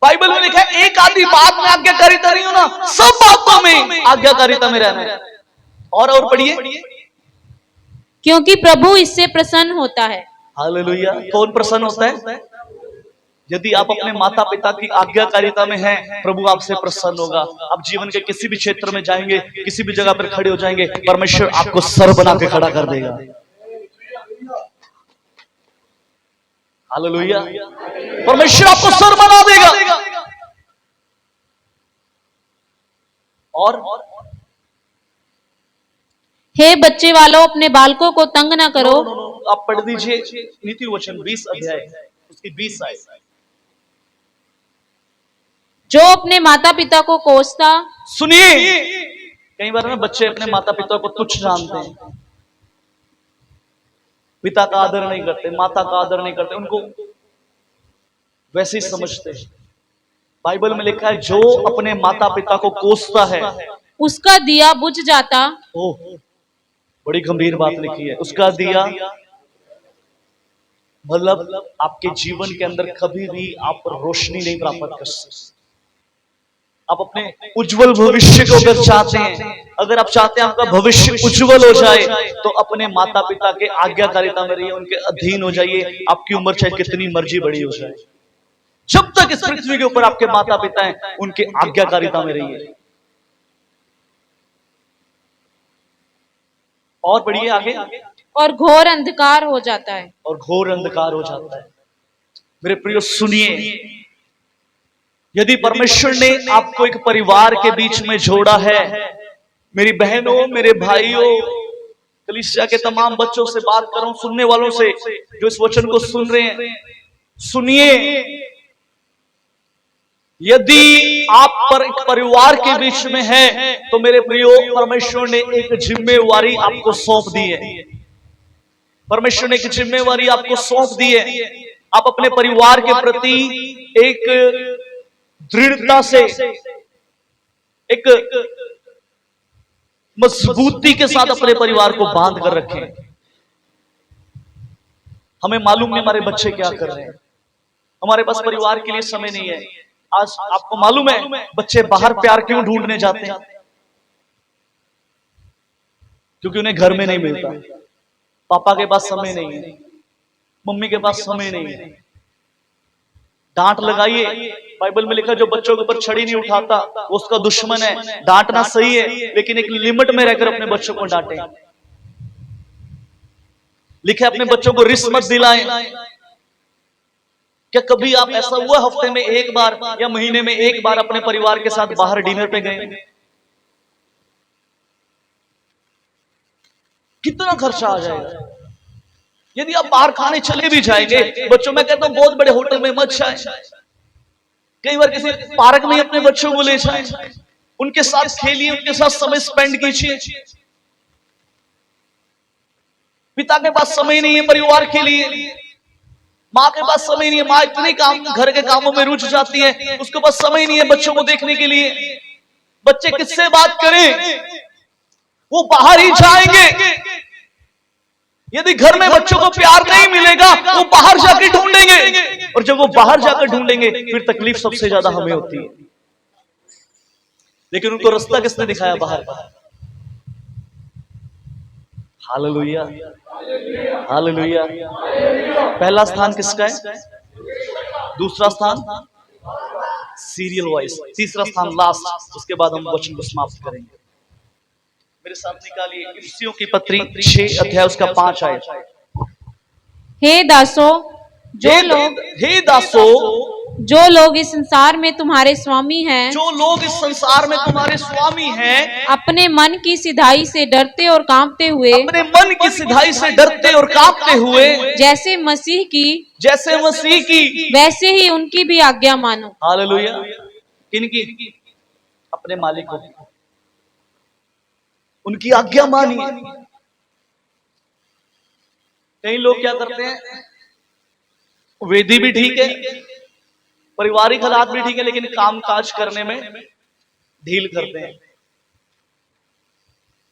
बाइबल में लिखा है एक आधी बात में आज्ञाकारिता नहीं हो ना, सब बातों में आज्ञाकारिता में रहना है। और पढ़िए। क्योंकि प्रभु इससे प्रसन्न होता है। हालेलुया। कौन प्रसन्न होता है? यदि आप अपने माता पिता की आज्ञाकारिता में हैं, प्रभु आपसे प्रसन्न होगा। आप जीवन के किसी भी क्षेत्र में जाएंगे, किसी भी जगह पर खड़े हो जाएंगे, परमेश्वर आपको सर बना के खड़ा कर देगा। हालेलुया। परमेश्वर आपको सर बना देगा। और हे बच्चे वालों, अपने बालकों को तंग न करो। आप पढ़ दीजिए नीति वचन 20 अध्याय उसकी 20 आयत। जो अपने माता पिता को कोसता, सुनिए, कई बार ना बच्चे अपने माता पिता को तुच्छ जानते हैं, पिता का आदर नहीं करते, माता का आदर नहीं करते, उनको वैसे ही समझते हैं। बाइबल में लिखा है जो अपने माता पिता को कोसता है उसका दिया बुझ जाता। ओह, बड़ी गंभीर बात लिखी है, उसका दिया। मतलब आपके जीवन के अंदर कभी भी आप रोशनी नहीं प्राप्त कर सकते। आप अपने उज्जवल भविष्य को अगर चाहते हैं, अगर आप चाहते हैं आपका भविष्य उज्जवल हो जाए, तो अपने माता पिता के आज्ञाकारिता में रहिए, उनके अधीन हो जाइए। आपकी उम्र चाहे कितनी मर्जी बड़ी हो जाए, जब तक इस पृथ्वी के ऊपर आपके माता पिता हैं, उनके आज्ञाकारिता में रहिए। और बढ़िए आगे। और घोर अंधकार हो जाता है। और घोर अंधकार हो जाता है। मेरे प्रियो सुनिए, यदि परमेश्वर ने आपको एक परिवार के बीच में जोड़ा है, मेरी बहनों, मेरे भाइयों, कलीसिया के तमाम बच्चों से बात कर रहा हूं, सुनने वालों से जो इस वचन को सुन रहे हैं, सुनिए, यदि आप पर एक परिवार के बीच में है, तो मेरे प्रियो परमेश्वर ने एक जिम्मेवारी आपको सौंप दी है। परमेश्वर ने एक जिम्मेवारी आपको सौंप दी है। आप अपने परिवार के प्रति एक दृढ़ता से, एक मजबूती के साथ अपने परिवार को बांध कर रखें। हमें मालूम नहीं हमारे बच्चे क्या कर रहे हैं, हमारे पास परिवार के लिए समय नहीं है। आज आपको मालूम है बच्चे बाहर प्यार क्यों ढूंढने जाते हैं? क्योंकि उन्हें घर में नहीं मिलता। पापा के पास समय नहीं है, मम्मी के पास समय नहीं है। डांट लगाइए, बाइबल में लिखा जो बच्चों के ऊपर छड़ी नहीं उठाता वो उसका दुश्मन है। डांटना सही है, लेकिन एक लिमिट में रहकर अपने बच्चों को डांटें। लिखे अपने बच्चों को रिस्क मत दिलाएं। क्या कभी आप ऐसा हुआ हफ्ते में एक बार या महीने में एक बार अपने परिवार के साथ बाहर डिनर पे गए? कितना खर्चा आ जाएगा। यदि आप बाहर खाने चले भी जाएंगे, बच्चों में कहता हूं बहुत बड़े होटल में मत जाएं। कई बार किसी पार्क में अपने बच्चों को ले जाएं, उनके साथ खेलिए, उनके साथ समय स्पेंड कीजिए। पिता के पास समय नहीं है परिवार के लिए, माँ के पास समय नहीं है, माँ इतने काम घर के कामों में रुझ जाती है, उसके पास समय नहीं है बच्चों को देखने के लिए। बच्चे किससे बात करें? वो बाहर ही जाएंगे। यदि घर में बच्चों को प्यार नहीं मिलेगा, वो बाहर जाकर ढूंढेंगे, और जब वो बाहर जाकर ढूंढेंगे फिर तकलीफ सबसे ज्यादा हमें होती है। लेकिन उनको रास्ता किसने दिखाया बाहर का? Hallelujah, hallelujah. पहला स्थान किसका है? दूसरा स्थान सीरियल वाइज, तीसरा स्थान लास्ट। उसके बाद हम वचन को समाप्त करेंगे। मेरे साथ निकालिए इफिसियों की पत्री 6 अध्याय उसका 5 आयत। हे दासों, जो लोग इस संसार में तुम्हारे स्वामी हैं, जो लोग इस संसार में तुम्हारे स्वामी हैं, अपने मन की सिधाई से डरते और कांपते हुए, अपने मन की सिधाई से डरते और कांपते हुए, जैसे मसीह की वैसे ही उनकी भी आज्ञा मानो। हालेलुया। किनकी? अपने मालिक को, उनकी आज्ञा मानिए। कई लोग क्या करते हैं, वेदी भी ठीक है, पारिवारिक हालात भी ठीक है, लेकिन काम काज करने में ढील करते हैं।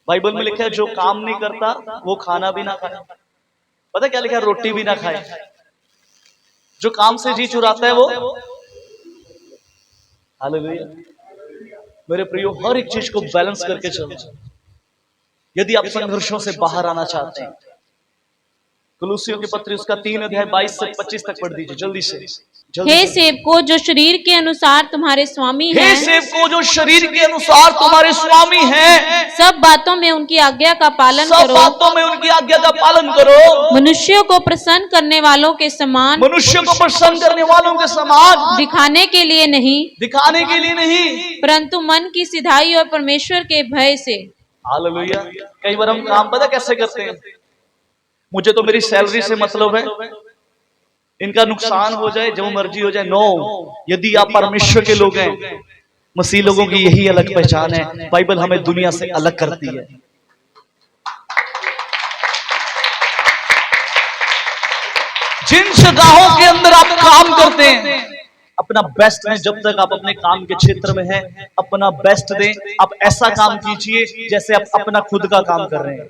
बाइबल में लिखा है जो काम नहीं करता वो खाना भी ना खाए। पता क्या लिखा है? रोटी भी ना खाए। जो काम से जी चुराता है वो, हालेलुया। मेरे प्रियो, हर एक चीज को बैलेंस करके चलो। यदि आप संघर्षों से बाहर आना चाहते हैं, कुलुसियों की पत्री उसका 3 अध्याय 22 से 25 तक पढ़ दीजिए जल्दी से। जल्दी हे से। सेवकों, जो शरीर के अनुसार तुम्हारे स्वामी हे हैं, सेवकों, जो शरीर के अनुसार तुम्हारे स्वामी हैं, सब बातों में उनकी आज्ञा का पालन सब करो, बातों में उनकी आज्ञा का पालन करो, मनुष्यों को प्रसन्न करने वालों के समान, मनुष्य को प्रसन्न करने वालों के समान, दिखाने के लिए नहीं, दिखाने के लिए नहीं, परंतु मन की सिधाई और परमेश्वर के भय से। हालेलुया। कई बार हम काम पता कैसे करते हैं, मुझे तो मेरी सैलरी से मतलब है, इनका नुकसान हो जाए जो मर्जी हो जाए। नो, यदि आप परमेश्वर के लोग हैं, मसीह लोगों की यही अलग पहचान है। बाइबल हमें दुनिया से अलग करती है। जिन जगहों के अंदर आप काम करते हैं, अपना बेस्ट दें। जब तक आप अपने काम के क्षेत्र में हैं, अपना बेस्ट दें। आप ऐसा काम कीजिए जैसे आप अपना खुद का काम कर रहे हैं,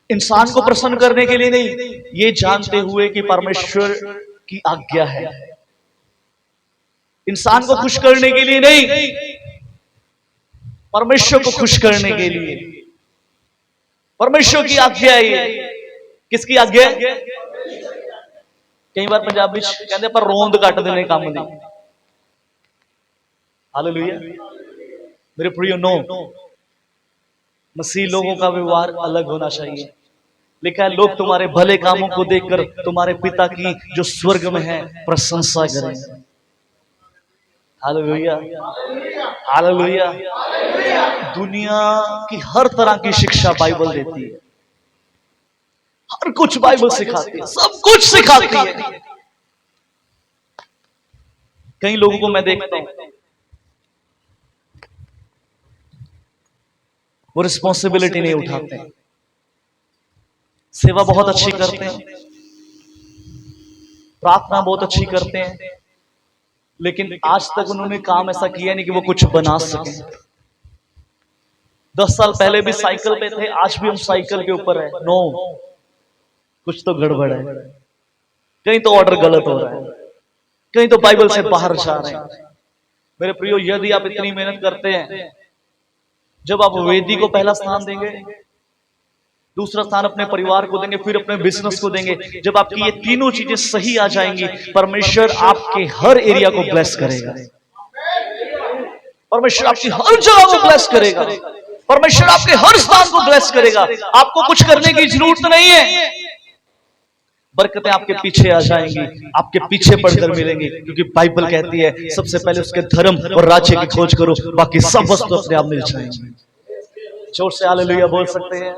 इंसान को प्रसन्न करने के लिए नहीं, ये जानते हुए कि परमेश्वर की आज्ञा है। इंसान को खुश करने के लिए नहीं, परमेश्वर को खुश करने के लिए। परमेश्वर की आज्ञा है ये। किसकी आज्ञा है? कई बार पंजाबी कहते पर रोंद कट देने काम नहीं। हालेलुया। मेरे प्रियो, नो, मसीह लोगों का व्यवहार अलग होना चाहिए। लिखा है, लोग तुम्हारे भले कामों को देखकर तुम्हारे पिता की जो स्वर्ग में है प्रशंसा करें। Hallelujah, hallelujah. दुनिया की हर तरह की शिक्षा बाइबल देती है, हर कुछ बाइबल सिखाती है, सब कुछ सिखाती है। कई लोगों को मैं देखता हूं, वो रिस्पॉन्सिबिलिटी नहीं उठाते हैं, सेवा बहुत अच्छी करते हैं, प्रार्थना बहुत अच्छी करते हैं, लेकिन आज तक उन्होंने काम ऐसा किया नहीं कि वो कुछ बना सके। 10 साल पहले भी साइकिल पे थे, आज भी हम साइकिल के ऊपर है। नो, कुछ तो गड़बड़ है, कहीं तो ऑर्डर गलत हो रहा है, कहीं तो बाइबल से बाहर जा रहे हैं। मेरे प्रियो, यदि आप इतनी मेहनत करते हैं, जब आप वेदी को पहला स्थान देंगे, दूसरा स्थान अपने परिवार को देंगे, फिर अपने बिजनेस को देंगे, जब आपकी ये तीनों चीजें सही आ जाएंगी, परमेश्वर आपके हर एरिया को ब्लेस करेगा। परमेश्वर आपकी हर जगह को ब्लेस करेगा। परमेश्वर आपके हर स्थान को ब्लेस करेगा। आपको कुछ करने की जरूरत नहीं है, बरकतें आपके पीछे आ जाएंगी, आपके पीछे पढ़कर मिलेंगी, क्योंकि बाइबल कहती है सबसे पहले उसके धर्म और राज्य की खोज करो, बाकी सब वस्तु अपने आप मिल जाएंगी। जोर से हालेलुया बोल सकते हैं?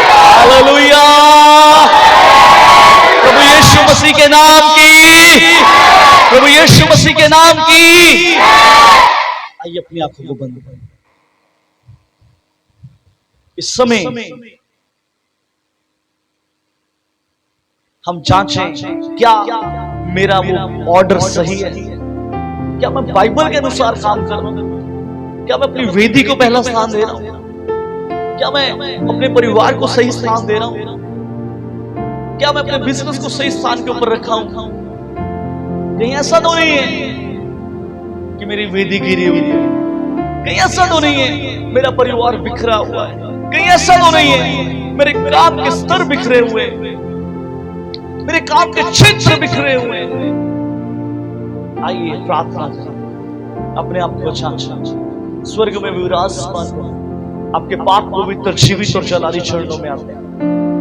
हालेलुया। प्रभु यीशु मसीह के नाम की, प्रभु यीशु मसीह के नाम की। आइए अपनी आंखों को बंद करें। इस समय हम जांचें, क्या मेरा वो ऑर्डर सही है? क्या मैं बाइबल के अनुसार काम कर रहा हूं? क्या मैं अपनी वेदी को पहला स्थान दे रहा हूं? क्या मैं अपने परिवार को सही स्थान दे रहा हूं? क्या मैं अपने बिजनेस को सही स्थान के ऊपर रखा हूं? कहीं ऐसा तो नहीं है कि मेरी वेदी गिरी हुई है, कहीं ऐसा तो नहीं है मेरा परिवार बिखरा हुआ है, कहीं ऐसा तो नहीं है मेरे काम के स्तर बिखरे हुए, मेरे काम के क्षेत्र बिखरे हुए। आइए प्रार्थना करें, अपने आप को जांचें। स्वर्ग में विराजमान आपके पाक पवित्र जीवित और जलाली चरणों में आते हैं।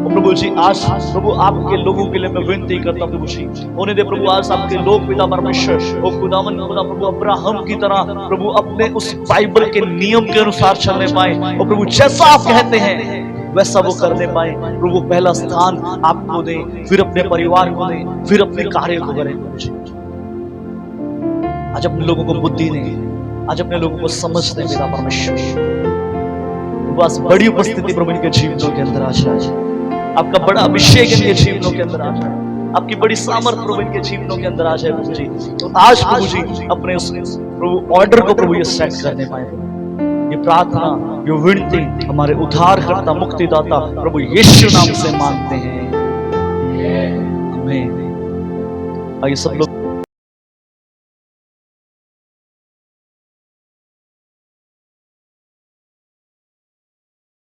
प्रभु जी, आज प्रभु आपके लोगों के लिए मैं विनती करता हूं, प्रभु जी होने दे प्रभु, आज आपके लोग पिता परमेश्वर ओ खुदावन खुदा प्रभु अब्राहम की तरह प्रभु अपने उस बाइबल के नियम के अनुसार चलने पाए, और प्रभु जैसा आप कहते हैं वैसा वो करने पाए। प्रभु पहला स्थान आपको दे, फिर अपने परिवार को दे, फिर अपने कार्य को करें। आज अपने लोगों को बुद्धि दे, आज अपने लोगों को समझ दे मेरा परमेश्वर। बस बड़ी उपस्थिति प्रभु इनके जीवनों के अंदर आ जाए, आपका बड़ा अभिषेक इनके जीवनों के अंदर आ जाए, आपकी बड़ी सामर्थ प्रभु इनके जीवनों के अंदर आ जाए प्रभु जी। तो आज प्रभु जी अपने उस प्रभु ऑर्डर को प्रभु ये सेट करने पाए। ये प्रार्थना, ये विनती हमारे उद्धारकर्ता मुक्तिदाता प्रभु यीशु नाम से मांगते हैं, आमीन। आइए सब लोग